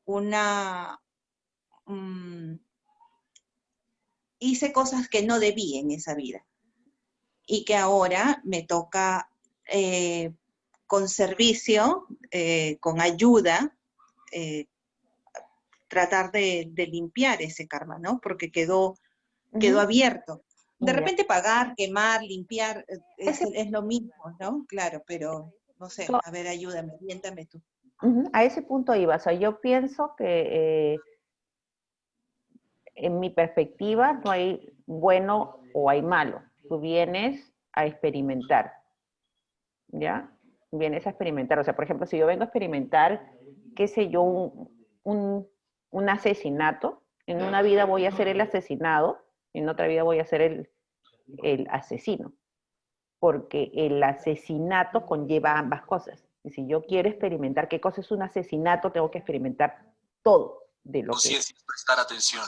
hice cosas que no debí en esa vida y que ahora me toca con servicio, con ayuda, tratar de limpiar ese karma, ¿no? Porque quedó abierto. De repente pagar, quemar, limpiar, es lo mismo, ¿no? Claro, pero no sé, a ver, ayúdame, oriéntame tú. A ese punto iba, o sea, yo pienso que en mi perspectiva no hay bueno o hay malo. Tú vienes a experimentar, ¿ya? Vienes a experimentar. O sea, por ejemplo, si yo vengo a experimentar, qué sé yo, un asesinato, en una vida voy a ser el asesinado, en otra vida voy a ser el asesino, porque el asesinato conlleva ambas cosas. Y si yo quiero experimentar qué cosa es un asesinato, tengo que experimentar todo de lo que es. Prestar atención.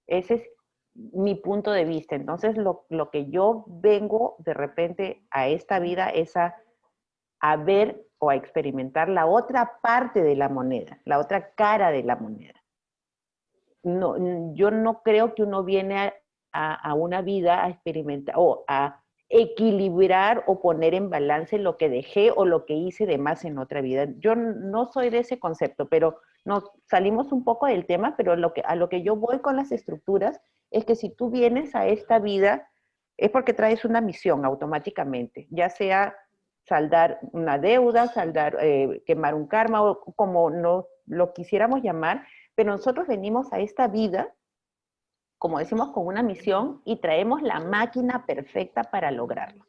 Ese es mi punto de vista. Entonces, lo que yo vengo de repente a esta vida es a ver o a experimentar la otra parte de la moneda, la otra cara de la moneda. No, yo no creo que uno viene a una vida a experimentar o a equilibrar o poner en balance lo que dejé o lo que hice de más en otra vida. Yo no soy de ese concepto, pero nos salimos un poco del tema, pero a lo que yo voy con las estructuras es que si tú vienes a esta vida es porque traes una misión automáticamente, ya sea saldar una deuda, quemar un karma o como no lo quisiéramos llamar, pero nosotros venimos a esta vida, como decimos, con una misión y traemos la máquina perfecta para lograrlo.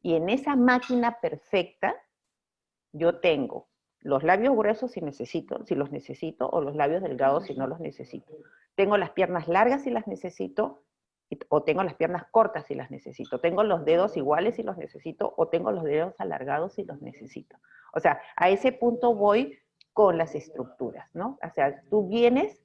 Y en esa máquina perfecta yo tengo los labios gruesos si los necesito, o los labios delgados si no los necesito. Tengo las piernas largas si las necesito, o tengo las piernas cortas si las necesito. Tengo los dedos iguales si los necesito, o tengo los dedos alargados si los necesito. O sea, a ese punto voy con las estructuras, ¿no? O sea, tú vienes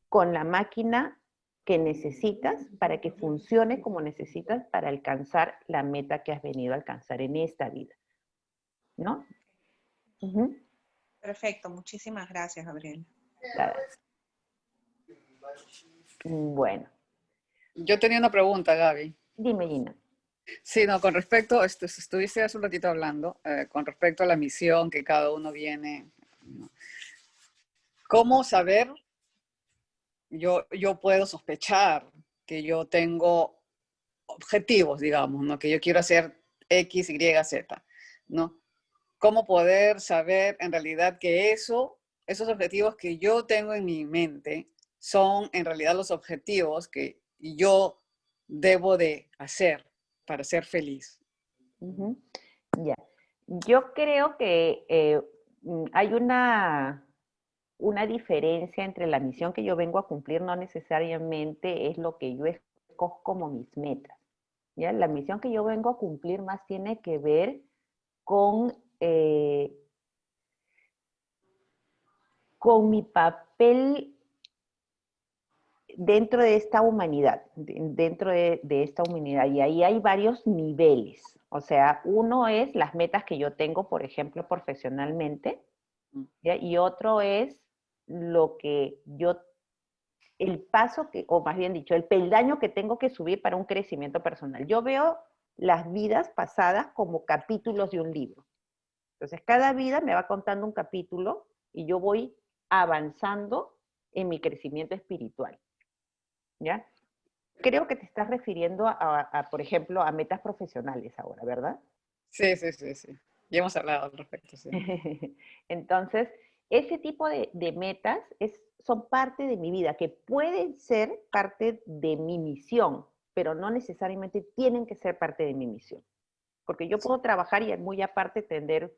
con la máquina que necesitas para que funcione como necesitas para alcanzar la meta que has venido a alcanzar en esta vida, ¿no? Perfecto, muchísimas gracias, Gabriela. Bueno. Yo tenía una pregunta, Gaby. Dime, Gina. Sí, no, con respecto, estuviste hace un ratito hablando, con respecto a la misión que cada uno viene, ¿no? ¿Cómo saber? Yo puedo sospechar que yo tengo objetivos, digamos, ¿no? Que yo quiero hacer X, Y, Z, ¿no? ¿Cómo poder saber en realidad que esos objetivos que yo tengo en mi mente son en realidad los objetivos que yo debo de hacer para ser feliz? Ya. Yo creo que hay una diferencia entre la misión que yo vengo a cumplir, no necesariamente es lo que yo escojo como mis metas. ¿Ya? La misión que yo vengo a cumplir más tiene que ver con mi papel dentro de esta humanidad, esta humanidad. Y ahí hay varios niveles. O sea, uno es las metas que yo tengo, por ejemplo, profesionalmente, ¿ya? Y otro es el paso o más bien dicho, el peldaño que tengo que subir para un crecimiento personal. Yo veo las vidas pasadas como capítulos de un libro. Entonces, cada vida me va contando un capítulo y yo voy avanzando en mi crecimiento espiritual. ¿Ya? Creo que te estás refiriendo por ejemplo, a metas profesionales ahora, ¿verdad? Sí. Ya hemos hablado al respecto, sí. Entonces, ese tipo de metas son parte de mi vida, que pueden ser parte de mi misión, pero no necesariamente tienen que ser parte de mi misión. Porque yo puedo trabajar y muy aparte tener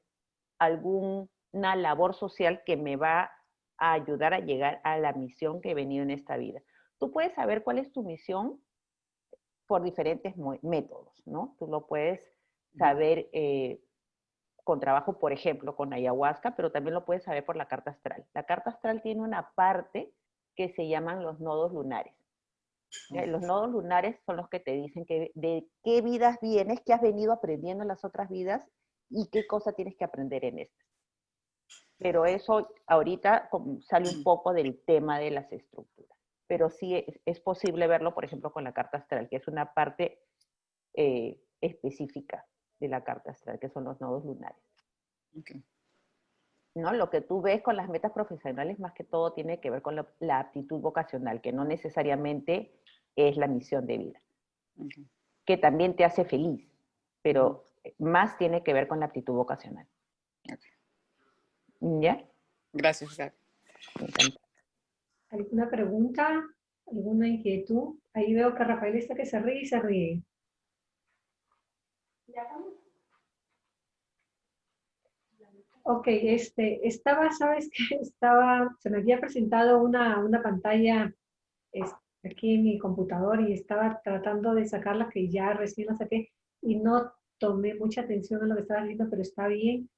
alguna labor social que me va a ayudar a llegar a la misión que he venido en esta vida. Tú puedes saber cuál es tu misión por diferentes métodos, ¿no? Tú lo puedes saber con trabajo, por ejemplo, con ayahuasca, pero también lo puedes saber por la carta astral. La carta astral tiene una parte que se llaman los nodos lunares. Los nodos lunares son los que te dicen de qué vidas vienes, qué has venido aprendiendo en las otras vidas y qué cosa tienes que aprender en estas. Pero eso ahorita sale un poco del tema de las estructuras. Pero sí es posible verlo, por ejemplo, con la carta astral, que es una parte específica de la carta astral, que son los nodos lunares. Okay. ¿No? Lo que tú ves con las metas profesionales más que todo tiene que ver con la aptitud vocacional, que no necesariamente es la misión de vida, Okay. que también te hace feliz, pero más tiene que ver con la aptitud vocacional. Okay. ¿Ya? Gracias, Gaby. Me encanta. ¿Alguna pregunta? ¿Alguna inquietud? Ahí veo que Rafael está que se ríe y se ríe. Ok, ¿sabes qué? Se me había presentado una pantalla aquí en mi computador y estaba tratando de sacarla, que ya recién la saqué, y no tomé mucha atención a lo que estaba haciendo, pero está bien.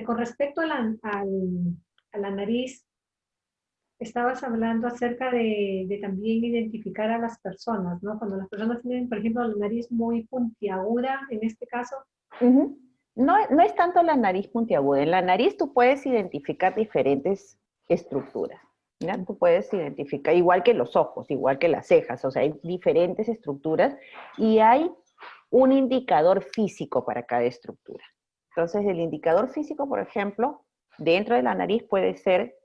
Con respecto a la nariz, estabas hablando acerca de también identificar a las personas, ¿no? Cuando las personas tienen, por ejemplo, la nariz muy puntiaguda, en este caso. Uh-huh. No es tanto la nariz puntiaguda. En la nariz tú puedes identificar diferentes estructuras. ¿Ya? Tú puedes identificar, igual que los ojos, igual que las cejas, o sea, hay diferentes estructuras y hay un indicador físico para cada estructura. Entonces, el indicador físico, por ejemplo, dentro de la nariz puede ser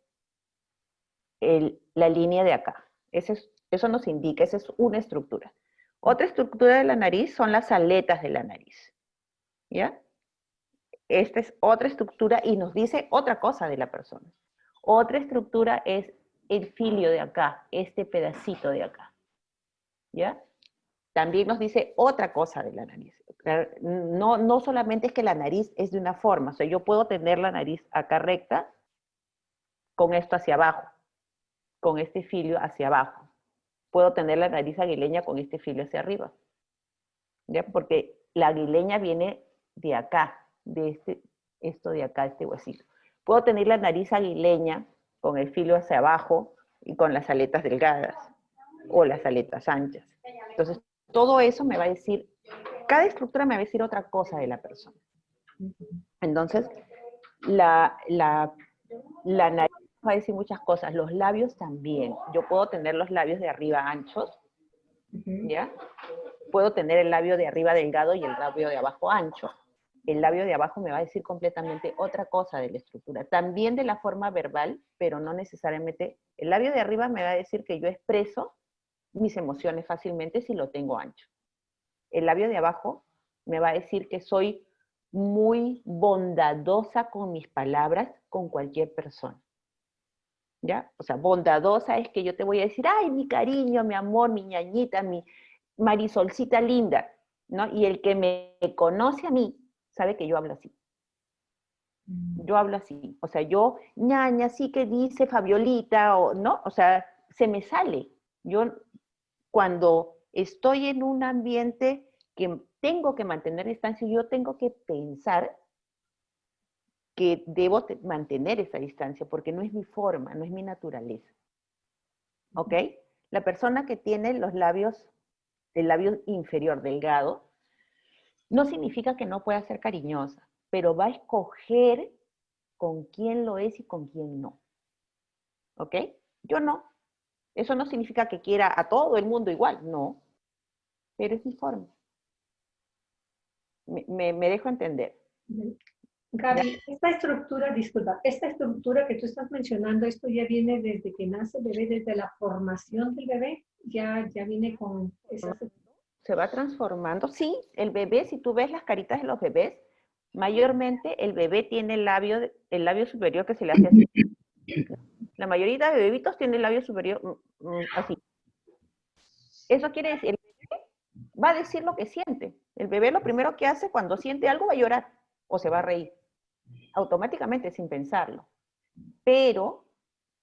la línea de acá. Eso nos indica, esa es una estructura. Otra estructura de la nariz son las aletas de la nariz. ¿Ya? Esta es otra estructura y nos dice otra cosa de la persona. Otra estructura es el filio de acá, este pedacito de acá. ¿Ya? También nos dice otra cosa de la nariz. No solamente es que la nariz es de una forma, o sea, yo puedo tener la nariz acá recta con esto hacia abajo, con este filio hacia abajo. Puedo tener la nariz aguileña con este filio hacia arriba. ¿Ya? Porque la aguileña viene de acá, esto de acá, este huesito. Puedo tener la nariz aguileña con el filo hacia abajo y con las aletas delgadas o las aletas anchas. Entonces, todo eso me va a decir, cada estructura me va a decir otra cosa de la persona. Entonces, la nariz va a decir muchas cosas, los labios también. Yo puedo tener los labios de arriba anchos, ¿ya? Puedo tener el labio de arriba delgado y el labio de abajo ancho. El labio de abajo me va a decir completamente otra cosa de la estructura. También de la forma verbal, pero no necesariamente. El labio de arriba me va a decir que yo expreso mis emociones fácilmente si lo tengo ancho. El labio de abajo me va a decir que soy muy bondadosa con mis palabras con cualquier persona. ¿Ya? O sea, bondadosa es que yo te voy a decir, ay, mi cariño, mi amor, mi ñañita, mi Marisolcita linda, ¿no? Y el que me conoce a mí sabe que yo hablo así. Yo hablo así. O sea, yo, ñaña, sí que dice Fabiolita, o no, o sea, se me sale. Yo, cuando estoy en un ambiente que tengo que mantener distancia, yo tengo que pensar que debo mantener esa distancia, porque no es mi forma, no es mi naturaleza. ¿Ok? La persona que tiene los labios, el labio inferior delgado, no significa que no pueda ser cariñosa, pero va a escoger con quién lo es y con quién no. ¿Ok? Yo no. Eso no significa que quiera a todo el mundo igual, no. Pero es mi forma. Me dejo entender. Gaby, esta estructura, disculpa, esta estructura que tú estás mencionando, ¿esto ya viene desde que nace el bebé, desde la formación del bebé? ¿Ya viene con esas? Se va transformando. Sí, el bebé, si tú ves las caritas de los bebés, mayormente el bebé tiene el labio superior que se le hace así. La mayoría de bebitos tiene el labio superior así. Eso quiere decir, el bebé va a decir lo que siente. El bebé lo primero que hace cuando siente algo va a llorar o se va a reír, automáticamente sin pensarlo. Pero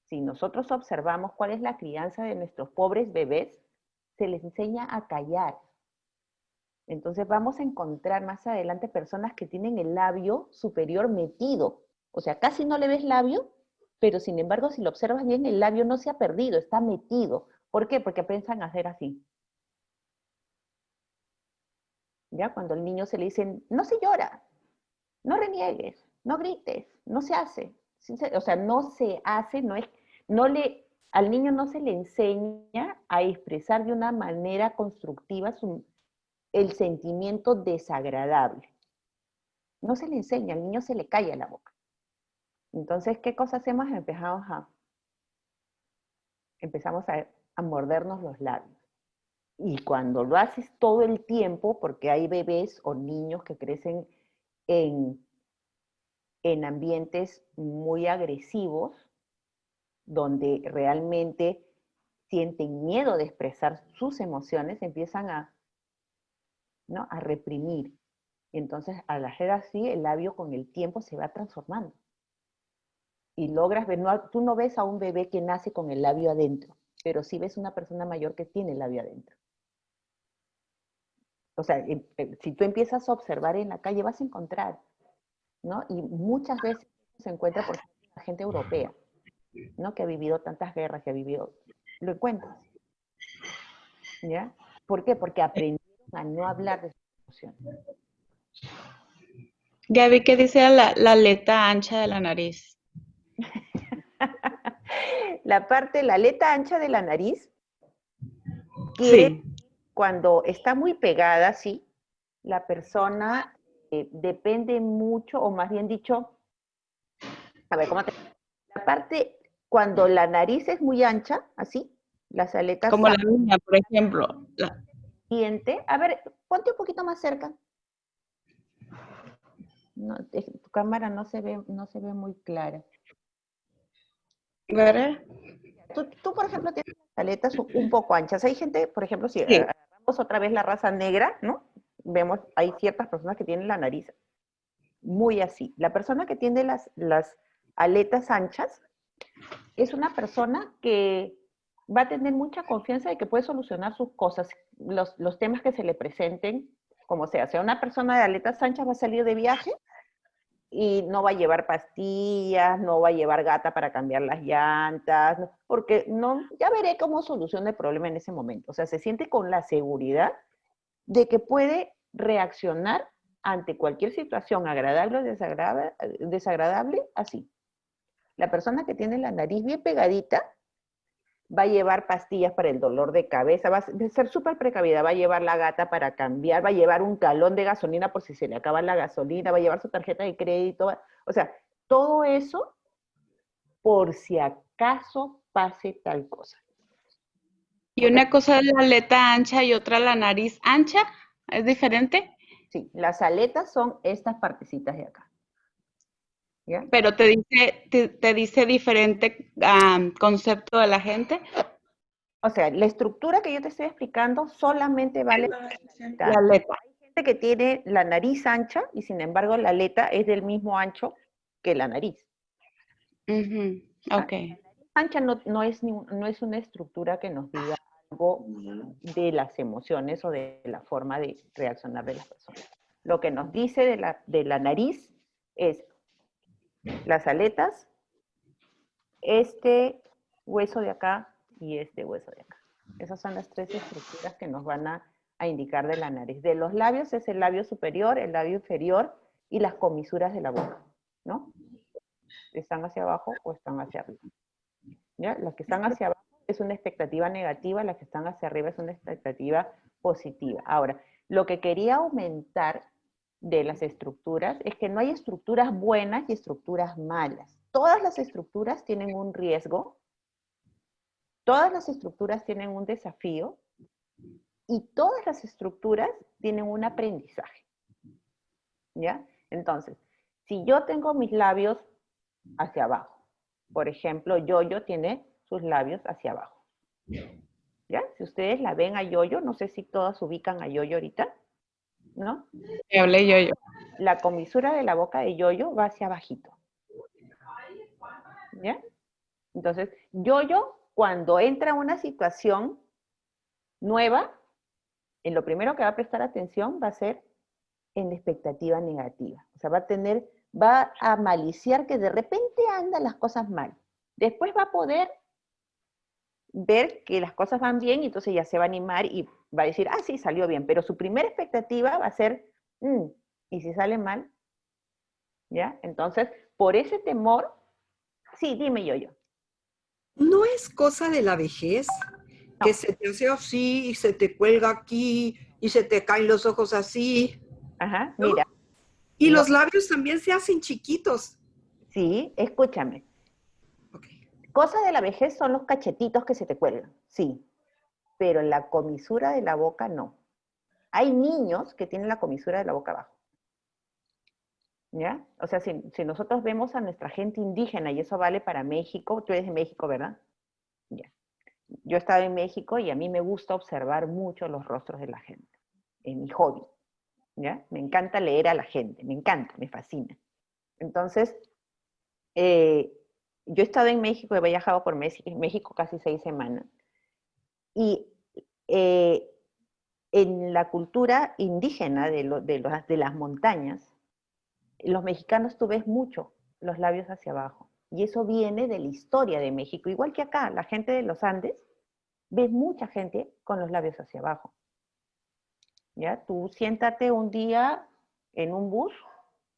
si nosotros observamos cuál es la crianza de nuestros pobres bebés, se les enseña a callar. Entonces vamos a encontrar más adelante personas que tienen el labio superior metido. O sea, casi no le ves labio, pero sin embargo, si lo observas bien, el labio no se ha perdido, está metido. ¿Por qué? Porque piensan hacer así. ¿Ya? Cuando al niño se le dicen, no se llora, no reniegues, no grites, no se hace. O sea, no se hace, al niño no se le enseña a expresar de una manera constructiva el sentimiento desagradable. No se le enseña, al niño se le calla la boca. Entonces, ¿qué cosa hacemos? Empezamos a mordernos los labios. Y cuando lo haces todo el tiempo, porque hay bebés o niños que crecen en ambientes muy agresivos, donde realmente sienten miedo de expresar sus emociones, empiezan ¿no? a reprimir. Entonces, al hacer así, el labio con el tiempo se va transformando. Y logras ver, tú no ves a un bebé que nace con el labio adentro, pero sí ves una persona mayor que tiene el labio adentro. O sea, si tú empiezas a observar en la calle, vas a encontrar, ¿no? Y muchas veces se encuentra, por ejemplo, la gente europea, ¿no? Que ha vivido tantas guerras, lo encuentras, ¿ya? ¿Por qué? Porque aprendieron a no hablar de sus emociones. Gaby, ¿qué dice la aleta ancha de la nariz? La aleta ancha de la nariz, quiere, cuando está muy pegada, sí, la persona depende mucho, o más bien dicho, a ver, la parte, cuando la nariz es muy ancha, así, las aletas... Como la mía, por ejemplo. A ver, ponte un poquito más cerca. No, tu cámara no se ve muy clara. ¿Verdad? Tú, por ejemplo, tienes las aletas un poco anchas. Hay gente, por ejemplo, si Sí. agarramos otra vez la raza negra, ¿no? Vemos, hay ciertas personas que tienen la nariz muy así. La persona que tiene las aletas anchas es una persona que va a tener mucha confianza de que puede solucionar sus cosas, los temas que se le presenten, como sea. O sea, una persona de aletas anchas va a salir de viaje y no va a llevar pastillas, no va a llevar gata para cambiar las llantas, porque ya veré cómo soluciona el problema en ese momento. O sea, se siente con la seguridad de que puede reaccionar ante cualquier situación agradable o desagradable así. La persona que tiene la nariz bien pegadita va a llevar pastillas para el dolor de cabeza, va a ser súper precavida, va a llevar la gata para cambiar, va a llevar un galón de gasolina por si se le acaba la gasolina, va a llevar su tarjeta de crédito, o sea, todo eso por si acaso pase tal cosa. Y una cosa es la aleta ancha y otra la nariz ancha, ¿es diferente? Sí, las aletas son estas partecitas de acá. ¿Ya? Pero te dice diferente concepto de la gente. O sea, la estructura que yo te estoy explicando solamente vale La aleta. Hay gente que tiene la nariz ancha y sin embargo la aleta es del mismo ancho que la nariz. Ok. La ancha no es una estructura que nos diga algo de las emociones o de la forma de reaccionar de las personas. Lo que nos dice de la nariz es las aletas, este hueso de acá y este hueso de acá. Esas son las tres estructuras que nos van a indicar de la nariz. De los labios es el labio superior, el labio inferior y las comisuras de la boca, ¿no? ¿Están hacia abajo o están hacia arriba? ¿Ya? Las que están hacia abajo es una expectativa negativa, las que están hacia arriba es una expectativa positiva. Ahora, lo que quería aumentar de las estructuras es que no hay estructuras buenas y estructuras malas. Todas las estructuras tienen un riesgo, todas las estructuras tienen un desafío y todas las estructuras tienen un aprendizaje. ¿Ya? Entonces, si yo tengo mis labios hacia abajo, por ejemplo, Yoyo tiene sus labios hacia abajo. ¿Ya? Si ustedes la ven a Yoyo, no sé si todas ubican a Yoyo ahorita, ¿no? Me hablé yo. La comisura de la boca de Yoyo va hacia abajito. ¿Ya? Entonces, Yoyo, cuando entra a una situación nueva, en lo primero que va a prestar atención va a ser en la expectativa negativa. O sea, va a maliciar que de repente andan las cosas mal. Después va a poder ver que las cosas van bien y entonces ya se va a animar y va a decir, ah, sí, salió bien. Pero su primera expectativa va a ser, ¿y si sale mal? ¿Ya? Entonces, por ese temor, Sí, dime yo. ¿No es cosa de la vejez No. que se te hace así y se te cuelga aquí y se te caen los ojos así? Ajá, ¿No? mira, Y no, los labios también se hacen chiquitos. sí, escúchame. Ok. Cosa de la vejez son los cachetitos que se te cuelgan, sí, pero la comisura de la boca no. Hay niños que tienen la comisura de la boca abajo. ¿Ya? O sea, si nosotros vemos a nuestra gente indígena, y eso vale para México, tú eres de México, ¿verdad? Ya. Yo he estado en México y a mí me gusta observar mucho los rostros de la gente, es mi hobby, ¿ya? Me encanta leer a la gente, me encanta, me fascina. Entonces, yo he estado en México, he viajado por México casi 6 semanas, y eh, en la cultura indígena de las montañas, los mexicanos tú ves mucho los labios hacia abajo. Y eso viene de la historia de México. Igual que acá, la gente de los Andes, ves mucha gente con los labios hacia abajo. ¿Ya? Tú siéntate un día en un bus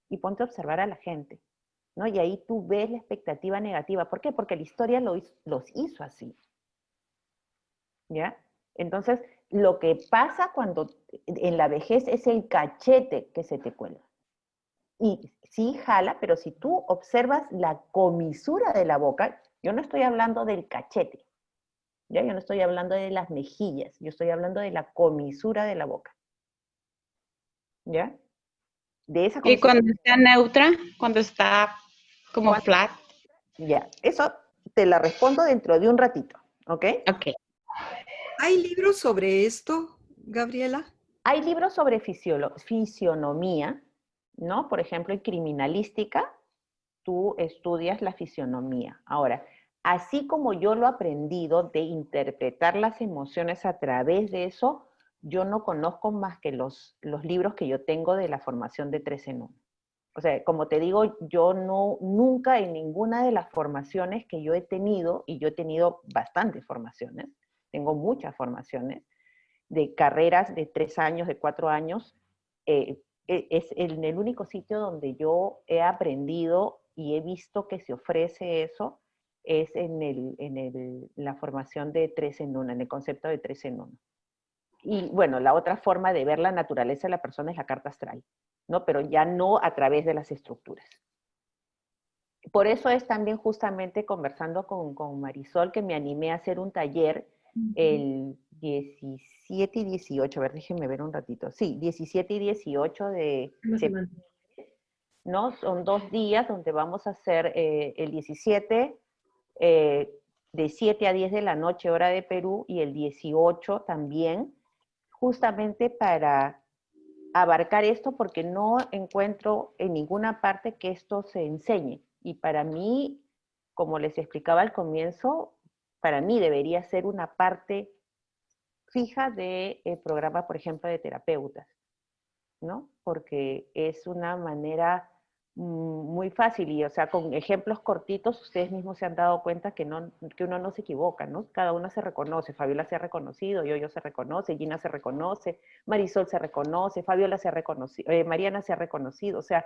y ponte a observar a la gente, ¿no? Y ahí tú ves la expectativa negativa. ¿Por qué? Porque la historia los hizo así. ¿Ya? Entonces, lo que pasa cuando en la vejez es el cachete que se te cuelga. Y sí jala, pero si tú observas la comisura de la boca, yo no estoy hablando del cachete, ¿ya? Yo no estoy hablando de las mejillas, yo estoy hablando de la comisura de la boca, ¿ya? De esa Y comisura, cuando está neutra, cuando está como ¿cuánto? flat. Ya, eso te la respondo dentro de un ratito, ¿ok? Ok. ¿Hay libros sobre esto, Gabriela? Hay libros sobre fisionomía, ¿no? Por ejemplo, en criminalística, tú estudias la fisionomía. Ahora, así como yo lo he aprendido de interpretar las emociones a través de eso, yo no conozco más que los libros que yo tengo de la formación de 3 en 1. O sea, como te digo, yo nunca en ninguna de las formaciones que yo he tenido, y yo he tenido bastantes formaciones, tengo muchas formaciones, de carreras de 3 años, de 4 años, es en el único sitio donde yo he aprendido y he visto que se ofrece eso, es en la formación de 3 en 1, en el concepto de 3 en 1. Y bueno, la otra forma de ver la naturaleza de la persona es la carta astral, ¿no? Pero ya no a través de las estructuras. Por eso es también justamente conversando con Marisol que me animé a hacer un taller el 17 y 18, a ver, déjenme ver un ratito. Sí, 17 y 18 de Una semana. septiembre, ¿no? Son 2 días donde vamos a hacer el 17 de 7 a 10 de la noche, hora de Perú, y el 18 también, justamente para abarcar esto porque no encuentro en ninguna parte que esto se enseñe. Y para mí, como les explicaba al comienzo, para mí debería ser una parte fija del programa, por ejemplo, de terapeutas, ¿no? Porque es una manera muy fácil y, o sea, con ejemplos cortitos, ustedes mismos se han dado cuenta que uno no se equivoca, ¿no? Cada uno se reconoce. Fabiola se ha reconocido, yo se reconoce, Gina se reconoce, Marisol se reconoce, Fabiola se ha reconocido, Mariana se ha reconocido. O sea,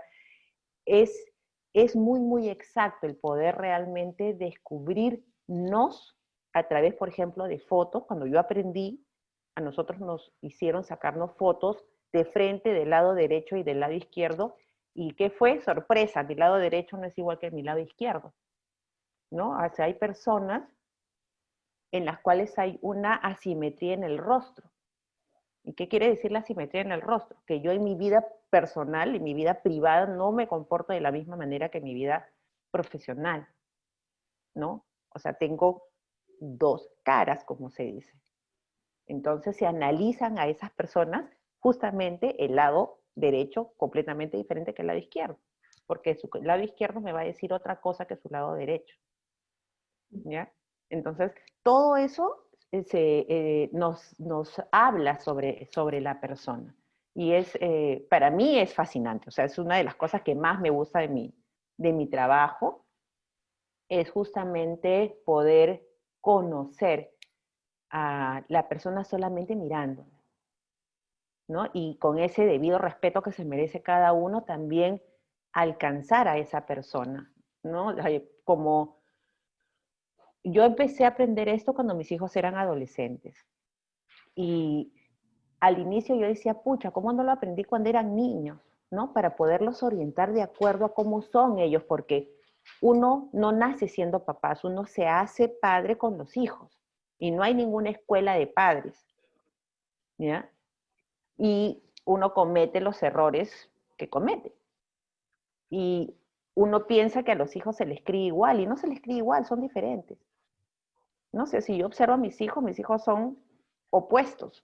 es, es muy, muy exacto el poder realmente descubrirnos a través, por ejemplo, de fotos. Cuando yo aprendí, a nosotros nos hicieron sacarnos fotos de frente, del lado derecho y del lado izquierdo. ¿Y qué fue? Sorpresa, mi lado derecho no es igual que mi lado izquierdo, ¿no? O sea, hay personas en las cuales hay una asimetría en el rostro. ¿Y qué quiere decir la asimetría en el rostro? Que yo en mi vida personal, en mi vida privada, no me comporto de la misma manera que en mi vida profesional, ¿no? O sea, tengo 2 caras, como se dice. Entonces se analizan a esas personas justamente el lado derecho completamente diferente que el lado izquierdo, porque su lado izquierdo me va a decir otra cosa que su lado derecho, ¿ya? Entonces, todo eso nos habla sobre la persona. Y para mí es fascinante, o sea, es una de las cosas que más me gusta de mi trabajo, es justamente poder conocer a la persona solamente mirándola, ¿no? Y con ese debido respeto que se merece cada uno, también alcanzar a esa persona, ¿no? Como yo empecé a aprender esto cuando mis hijos eran adolescentes. Y al inicio yo decía, pucha, ¿cómo no lo aprendí cuando eran niños? ¿No? Para poderlos orientar de acuerdo a cómo son ellos, porque uno no nace siendo papás, uno se hace padre con los hijos. Y no hay ninguna escuela de padres, ¿ya? Y uno comete los errores que comete. Y uno piensa que a los hijos se les cría igual, y no se les cría igual, son diferentes. No sé, si yo observo a mis hijos son opuestos.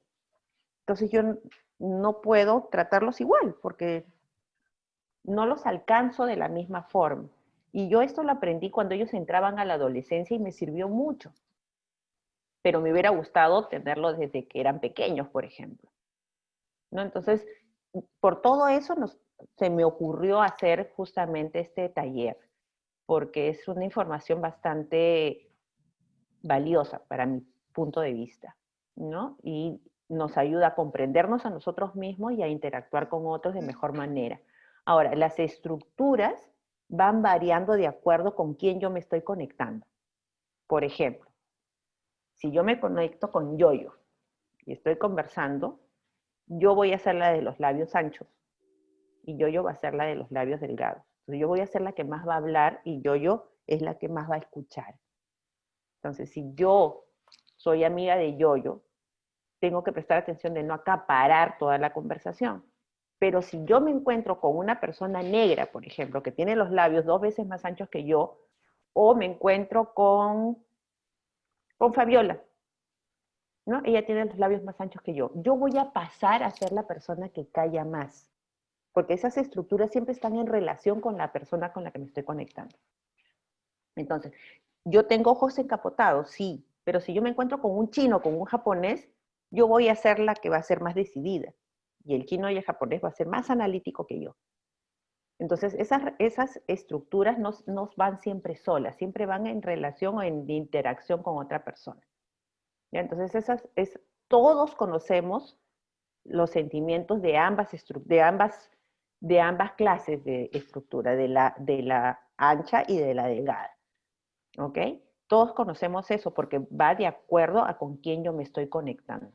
Entonces yo no puedo tratarlos igual, porque no los alcanzo de la misma forma. Y yo esto lo aprendí cuando ellos entraban a la adolescencia y me sirvió mucho. Pero me hubiera gustado tenerlo desde que eran pequeños, por ejemplo, ¿no? Entonces, por todo eso se me ocurrió hacer justamente este taller, porque es una información bastante valiosa para mi punto de vista, ¿no? Y nos ayuda a comprendernos a nosotros mismos y a interactuar con otros de mejor manera. Ahora, las estructuras van variando de acuerdo con quién yo me estoy conectando. Por ejemplo, si yo me conecto con Yoyo y estoy conversando, yo voy a hacer la de los labios anchos y Yoyo va a ser la de los labios delgados. Entonces yo voy a ser la que más va a hablar y Yoyo es la que más va a escuchar. Entonces, si yo soy amiga de Yoyo, tengo que prestar atención de no acaparar toda la conversación. Pero si yo me encuentro con una persona negra, por ejemplo, que tiene los labios 2 veces más anchos que yo, o me encuentro con Fabiola, ¿no? Ella tiene los labios más anchos que yo voy a pasar a ser la persona que calla más, porque esas estructuras siempre están en relación con la persona con la que me estoy conectando. Entonces, yo tengo ojos encapotados, sí, pero si yo me encuentro con un chino, con un japonés, yo voy a ser la que va a ser más decidida. Y el chino y el japonés va a ser más analítico que yo. Entonces, esas estructuras no van siempre solas, siempre van en relación o en interacción con otra persona. ¿Ya? Entonces, todos conocemos los sentimientos de ambas clases de estructura, de la ancha y de la delgada. ¿Ok? Todos conocemos eso porque va de acuerdo a con quién yo me estoy conectando.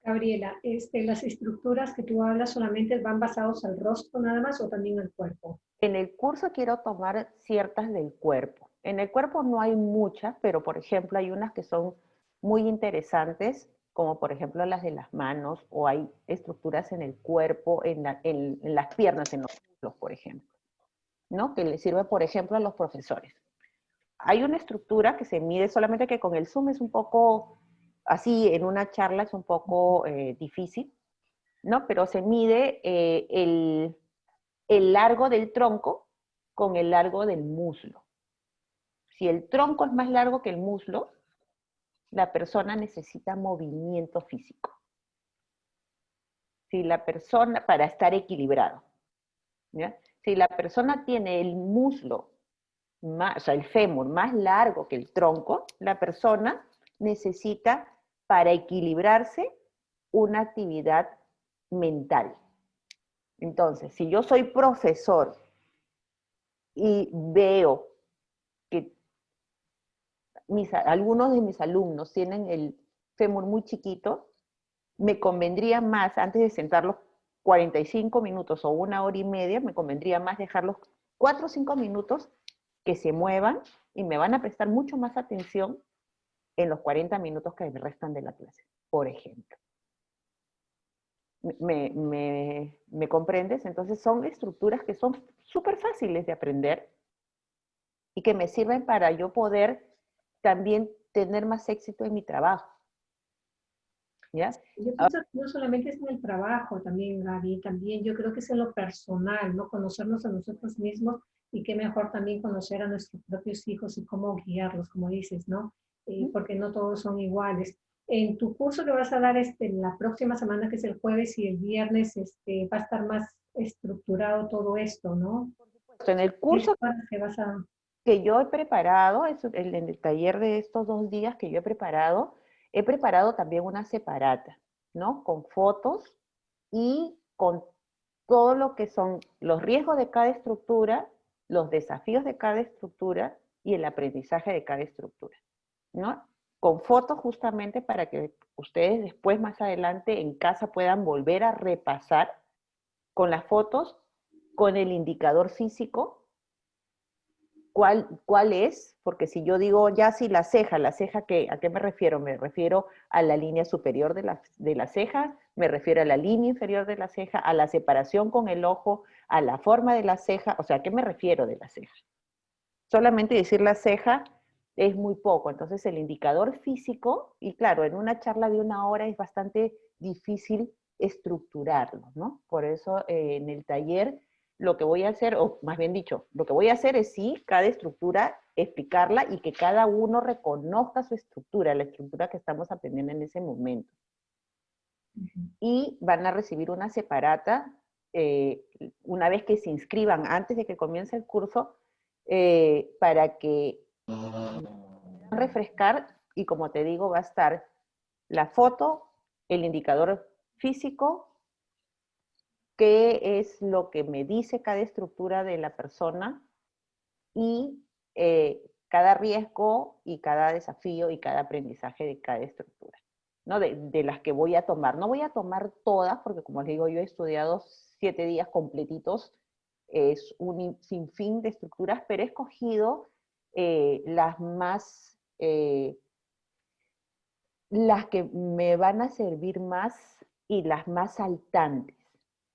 Gabriela, las estructuras que tú hablas solamente van basados al rostro nada más o también al cuerpo. En el curso quiero tomar ciertas del cuerpo. En el cuerpo no hay muchas, pero por ejemplo hay unas que son muy interesantes, como por ejemplo las de las manos, o hay estructuras en el cuerpo, en las piernas, en los muslos, por ejemplo, ¿no? Que le sirve, por ejemplo, a los profesores. Hay una estructura que se mide, solamente que con el Zoom es un poco, así en una charla es un poco difícil, ¿no? Pero se mide el largo del tronco con el largo del muslo. Si el tronco es más largo que el muslo, la persona necesita movimiento físico. Si la persona, para estar equilibrado, ¿ya? Si la persona tiene el muslo o sea, el fémur más largo que el tronco, la persona necesita, para equilibrarse, una actividad mental. Entonces, si yo soy profesor y veo que algunos de mis alumnos tienen el fémur muy chiquito, me convendría más, antes de sentarlos 45 minutos o 1 hora y media, me convendría más dejarlos 4 o 5 minutos que se muevan y me van a prestar mucho más atención en los 40 minutos que me restan de la clase, por ejemplo. ¿Me comprendes? Entonces son estructuras que son súper fáciles de aprender y que me sirven para yo poder también tener más éxito en mi trabajo. ¿Ya? Yo pienso que no solamente es en el trabajo también, Gaby, también yo creo que es en lo personal, ¿no? Conocernos a nosotros mismos y qué mejor también conocer a nuestros propios hijos y cómo guiarlos, como dices, ¿no? Porque no todos son iguales. En tu curso que vas a dar la próxima semana, que es el jueves y el viernes, va a estar más estructurado todo esto, ¿no? En el curso que vas a... que yo he preparado, en el taller de estos 2 días que yo he preparado también una separata, ¿no? Con fotos y con todo lo que son los riesgos de cada estructura, los desafíos de cada estructura y el aprendizaje de cada estructura, ¿no? Con fotos justamente para que ustedes después, más adelante, en casa puedan volver a repasar con las fotos, con el indicador físico, cuál es, porque si yo digo ya sí la ceja, ¿a qué me refiero? Me refiero a la línea superior de la ceja, me refiero a la línea inferior de la ceja, a la separación con el ojo, a la forma de la ceja, o sea, ¿a qué me refiero de la ceja? Solamente decir la ceja es muy poco, entonces el indicador físico, y claro, en una charla de 1 hora es bastante difícil estructurarlo, ¿no? Por eso en el taller lo que voy a hacer, o más bien dicho, lo que voy a hacer es sí, cada estructura, explicarla y que cada uno reconozca su estructura, la estructura que estamos aprendiendo en ese momento. Y van a recibir una separata una vez que se inscriban, antes de que comience el curso, para que refrescar, y como te digo, va a estar la foto, el indicador físico, qué es lo que me dice cada estructura de la persona y cada riesgo y cada desafío y cada aprendizaje de cada estructura, ¿no? De las que voy a tomar. No voy a tomar todas, porque como les digo, yo he estudiado 7 días completitos, es un sinfín de estructuras, pero he escogido las más, las que me van a servir más y las más saltantes.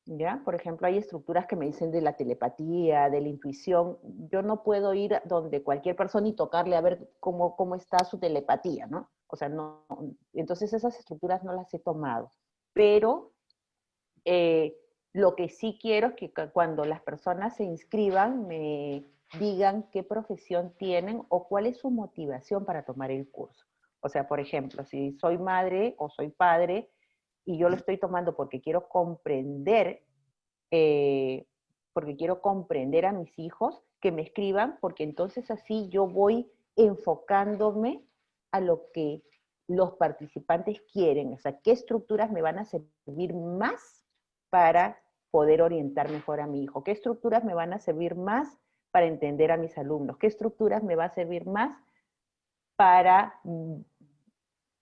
¿Ya? Por ejemplo, hay estructuras que me dicen de la telepatía, de la intuición. Yo no puedo ir donde cualquier persona y tocarle a ver cómo está su telepatía, ¿no? O sea, no. Entonces esas estructuras no las he tomado. Pero lo que sí quiero es que cuando las personas se inscriban me digan qué profesión tienen o cuál es su motivación para tomar el curso. O sea, por ejemplo, si soy madre o soy padre y yo lo estoy tomando porque quiero comprender a mis hijos, que me escriban, porque entonces así yo voy enfocándome a lo que los participantes quieren, o sea, qué estructuras me van a servir más para poder orientar mejor a mi hijo, qué estructuras me van a servir más para entender a mis alumnos, qué estructuras me va a servir más para,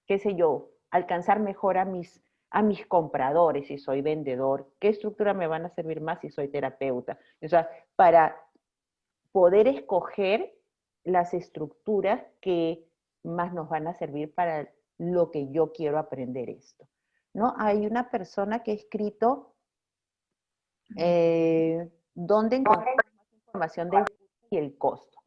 qué sé yo, alcanzar mejor a mis compradores si soy vendedor, qué estructura me van a servir más si soy terapeuta. O sea, para poder escoger las estructuras que más nos van a servir para lo que yo quiero aprender esto, ¿no? Hay una persona que ha escrito dónde encontrar más información del curso y el costo.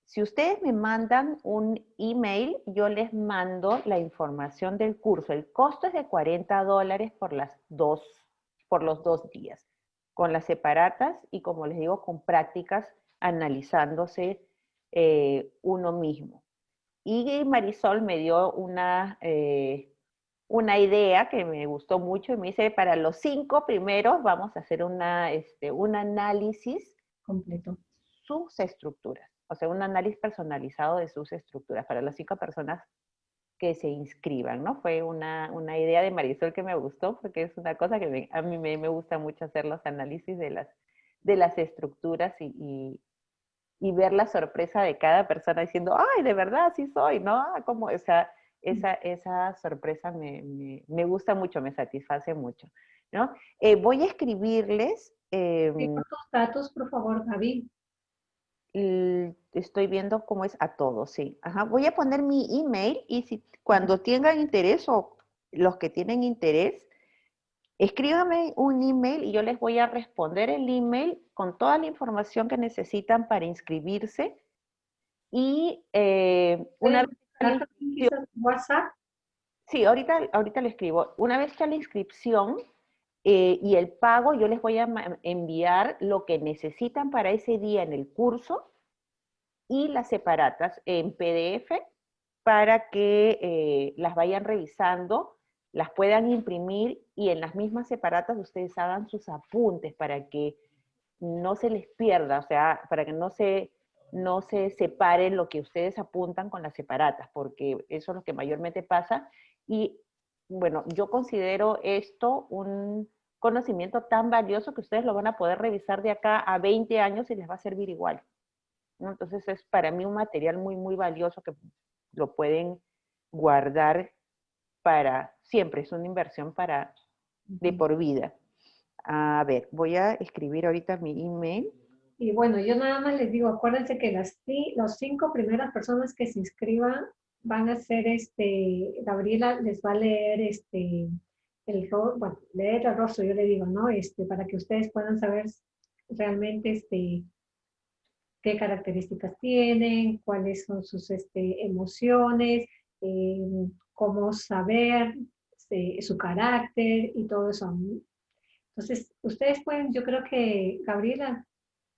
Si ustedes me mandan un email, yo les mando la información del curso. El costo es de $40 por los 2 días, con las separatas y, como les digo, con prácticas analizándose uno mismo. Y Marisol me dio una idea que me gustó mucho y me dice, para los 5 primeros vamos a hacer un análisis completo. Sus estructuras, o sea, un análisis personalizado de sus estructuras para las 5 personas que se inscriban, ¿no? Fue una idea de Marisol que me gustó porque es una cosa que a mí me gusta mucho hacer los análisis de las estructuras y ver la sorpresa de cada persona diciendo, ay, de verdad, sí soy, ¿no? Como esa sorpresa me gusta mucho, me satisface mucho, ¿no? Voy a escribirles. Tengo tus datos, por favor, Gaby. Estoy viendo cómo es a todos, sí. Ajá. Voy a poner mi email y si cuando tengan interés o los que tienen interés, escríbanme un email y yo les voy a responder el email con toda la información que necesitan para inscribirse. Y una vez WhatsApp. sí, ahorita le escribo. Una vez que la inscripción y el pago, yo les voy a enviar lo que necesitan para ese día en el curso y las separatas en PDF para que las vayan revisando, las puedan imprimir y en las mismas separatas ustedes hagan sus apuntes para que no se les pierda, o sea, para que no se separen lo que ustedes apuntan con las separatas, porque eso es lo que mayormente pasa. Y bueno, yo considero esto un conocimiento tan valioso que ustedes lo van a poder revisar de acá a 20 años y les va a servir igual. ¿no? Entonces es para mí un material muy, muy valioso que lo pueden guardar para siempre, es una inversión para de por vida. A ver, voy a escribir ahorita mi email. Y bueno, yo nada más les digo, acuérdense que los 5 primeras personas que se inscriban van a ser, Gabriela les va a leer, bueno, leer el rostro, yo le digo, ¿no? Para que ustedes puedan saber realmente, qué características tienen, cuáles son sus, emociones, cómo saber su carácter y todo eso. Entonces, ustedes pueden, yo creo que, Gabriela,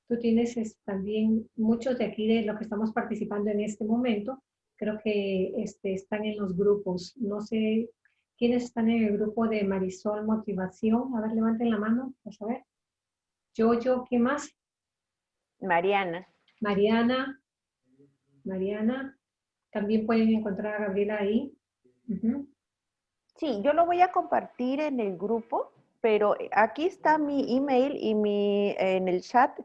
tú tienes también muchos de aquí de lo que estamos participando en este momento, creo que están en los grupos. No sé quiénes están en el grupo de Marisol Motivación. A ver, levanten la mano, vamos a ver. ¿Quién más? Mariana. Mariana. También pueden encontrar a Gabriela ahí. Ujú. Sí, yo lo voy a compartir en el grupo, pero aquí está mi email y en el chat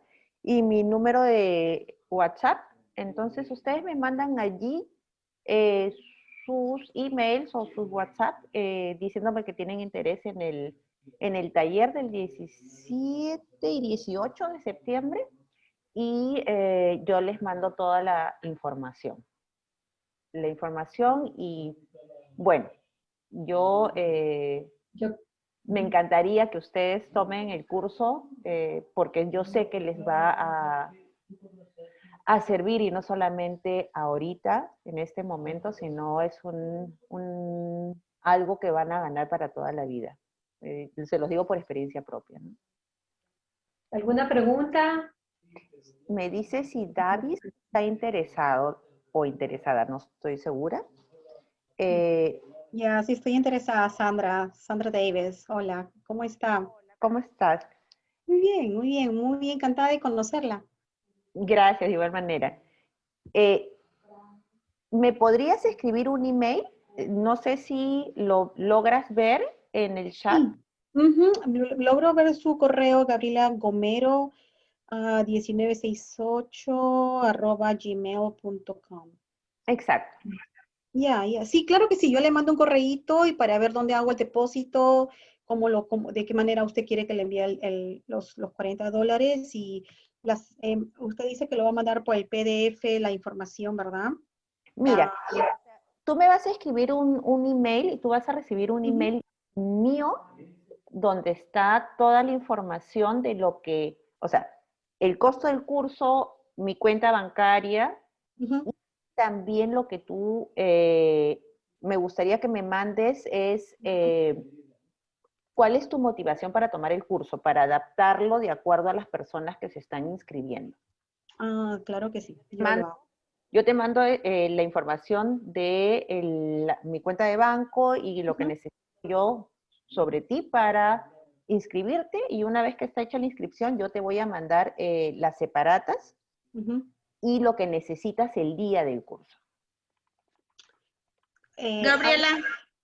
y mi número de WhatsApp. Entonces ustedes me mandan allí eh, sus emails o sus WhatsApp diciéndome que tienen interés en el taller del 17 y 18 de septiembre y yo les mando toda la información. Y bueno, yo Yo, me encantaría que ustedes tomen el curso porque yo sé que les va a servir y no solamente ahorita, en este momento, sino es algo que van a ganar para toda la vida. Se los digo por experiencia propia, ¿no? ¿alguna pregunta? Me dice si Davis está interesado o interesada, no estoy segura. Ya, sí estoy interesada, Sandra Davis. Hola, ¿cómo está? ¿Cómo estás? Muy bien, muy bien, muy encantada de conocerla. Gracias, de igual manera. ¿Me podrías escribir un email? No sé si lo logras ver en el chat. Sí. Ujú, logro ver su correo, Gabriela Gomero, 1968 @gmail.com. Exacto. Ya, sí, claro que sí. Yo le mando un correíto y para ver dónde hago el depósito, de qué manera usted quiere que le envíe los $40 y usted dice que lo va a mandar por el PDF, la información, ¿verdad? Mira, tú me vas a escribir un email y tú vas a recibir un Ujú. email mío donde está toda la información de lo que, o sea, el costo del curso, mi cuenta bancaria, Ujú. también lo que tú me gustaría que me mandes es cuál es tu motivación para tomar el curso, para adaptarlo de acuerdo a las personas que se están inscribiendo. Claro que sí, yo lo hago. Yo te mando la información de mi cuenta de banco y lo que Ujú. necesito yo sobre ti para inscribirte y una vez que está hecha la inscripción yo te voy a mandar las separatas Ujú. y lo que necesitas el día del curso. Gabriela,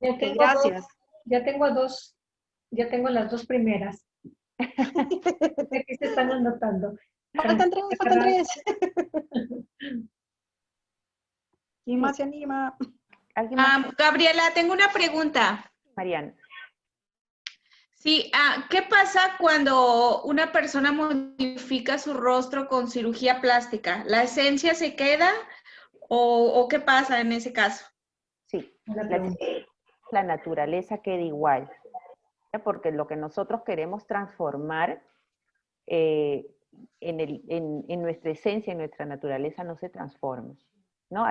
Ya Ok, tengo gracias. ya tengo ya tengo las 2 primeras. Aquí se están anotando. Faltan tres. ¿Quién Sí, más se anima? ¿alguien más? Gabriela, tengo una pregunta. Mariana. Sí, ¿qué pasa cuando una persona modifica su rostro con cirugía plástica? ¿La esencia se queda o qué pasa en ese caso? Sí, Una pregunta. la naturaleza queda igual, ¿ya? Porque lo que nosotros queremos transformar en nuestra esencia, en nuestra naturaleza, no se transforma, ¿no?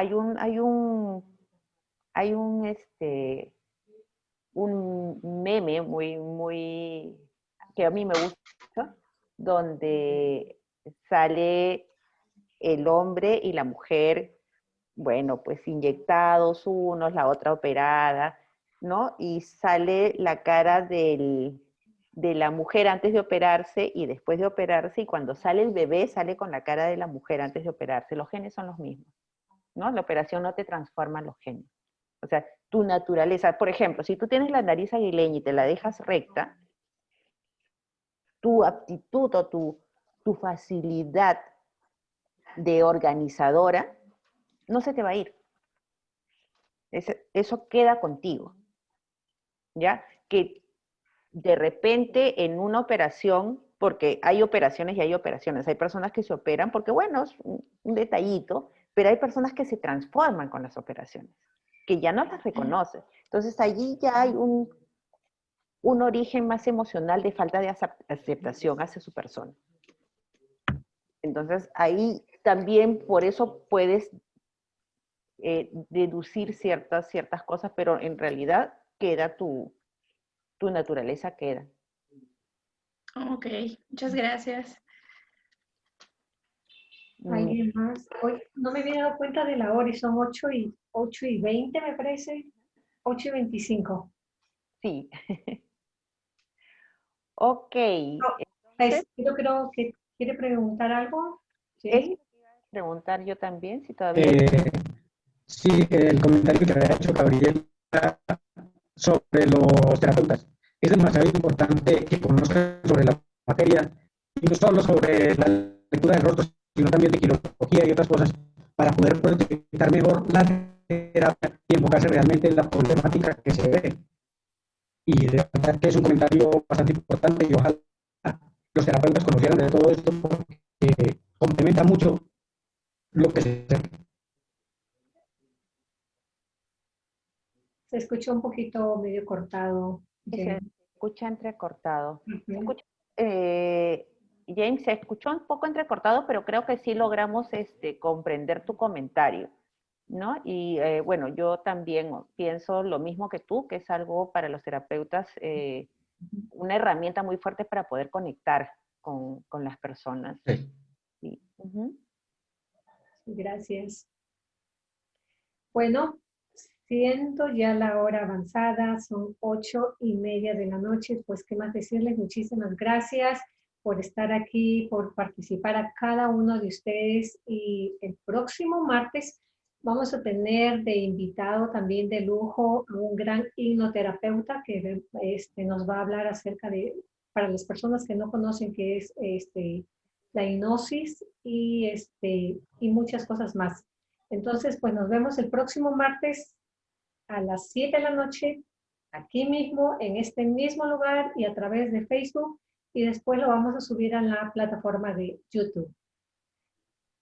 Un meme muy, que a mí me gusta mucho, donde sale el hombre y la mujer, bueno, pues inyectados unos, la otra operada, ¿no? Y sale la cara de la mujer antes de operarse y después de operarse, y cuando sale el bebé sale con la cara de la mujer antes de operarse. Los genes son los mismos, ¿no? La operación no te transforma los genes. O sea, tu naturaleza, por ejemplo, si tú tienes la nariz aguileña y te la dejas recta, tu aptitud o tu facilidad de organizadora, no se te va a ir. Eso queda contigo, ¿ya? Que de repente en una operación, porque hay operaciones y hay operaciones, hay personas que se operan porque, bueno, es un detallito, pero hay personas que se transforman con las operaciones, que ya no las reconoces. Entonces allí ya hay un origen más emocional de falta de aceptación hacia su persona. Entonces ahí también por eso puedes deducir ciertas cosas, pero en realidad queda tu naturaleza queda. Ok, muchas gracias. ¿Alguien más? Hoy no me había dado cuenta de la hora y son 8:20 me parece. 8:25. Sí. Ok. Yo creo que quiere preguntar algo. ¿Sí? ¿Sí? Preguntar yo también, si todavía... Sí, el comentario que había hecho Gabriel sobre los terapeutas. Es demasiado importante que conozcan sobre la materia, y no solo sobre la lectura de rostros, sino también de ginecología y otras cosas, para poder detectar mejor la terapia y enfocarse realmente en la problemática que se ve. Y de verdad que es un comentario bastante importante y ojalá los terapeutas conocieran de todo esto porque complementa mucho lo que se ve. Se escuchó un poquito medio cortado. Se escucha entrecortado. Uh-huh. James, se escuchó un poco entrecortado, pero creo que sí logramos comprender tu comentario, ¿no? Y bueno, yo también pienso lo mismo que tú, que es algo para los terapeutas, una herramienta muy fuerte para poder conectar con las personas. Sí. Sí. Uh-huh. Gracias. Bueno, siendo ya la hora avanzada, son 8:30 de la noche, pues qué más decirles, muchísimas gracias por estar aquí, por participar a cada uno de ustedes, y el próximo martes vamos a tener de invitado también de lujo a un gran hipnoterapeuta que nos va a hablar acerca de, para las personas que no conocen qué es la hipnosis y muchas cosas más. Entonces, pues nos vemos el próximo martes a las 7 de la noche, aquí mismo, en este mismo lugar y a través de Facebook, y después lo vamos a subir a la plataforma de YouTube.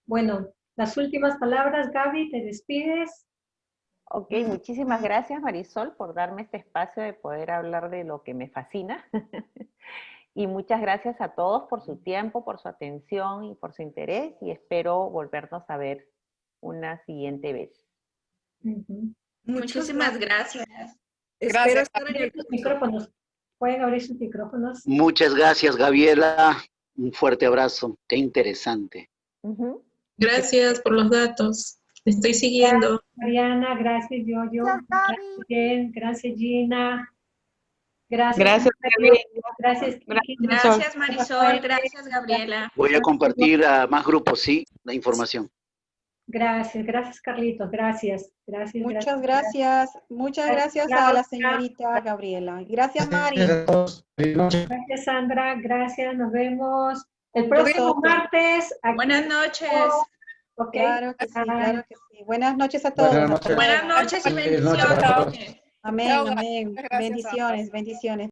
Bueno, las últimas palabras, Gaby, ¿te despides? Ok, muchísimas gracias, Marisol, por darme este espacio de poder hablar de lo que me fascina. Y muchas gracias a todos por su tiempo, por su atención y por su interés, y espero volvernos a ver una siguiente vez. Uh-huh. Muchísimas gracias. Espero Gracias. estar en el Sus micrófonos. ¿Pueden abrir sus micrófonos? Muchas gracias, Gabriela. Un fuerte abrazo. Qué interesante. Uh-huh. Gracias por los datos. Estoy siguiendo. Gracias, Mariana. Gracias, Yoyo. Gracias, Jen. Gracias, Gina. Gracias. Gracias, Kiki. Gracias, Marisol. Gracias, Gabriela. Voy a compartir a más grupos, ¿sí? La información. Gracias, Carlitos. Gracias. Muchas gracias. Muchas gracias a la señorita Gabriela. Gracias, Mari. Gracias, Sandra. Gracias. Nos vemos el próximo martes. Aquí. Buenas noches. Okay. Claro que sí, claro que sí. Buenas noches a todos. Buenas noches y bendiciones. Amén, Chao, amén. gracias, Bendiciones, bendiciones.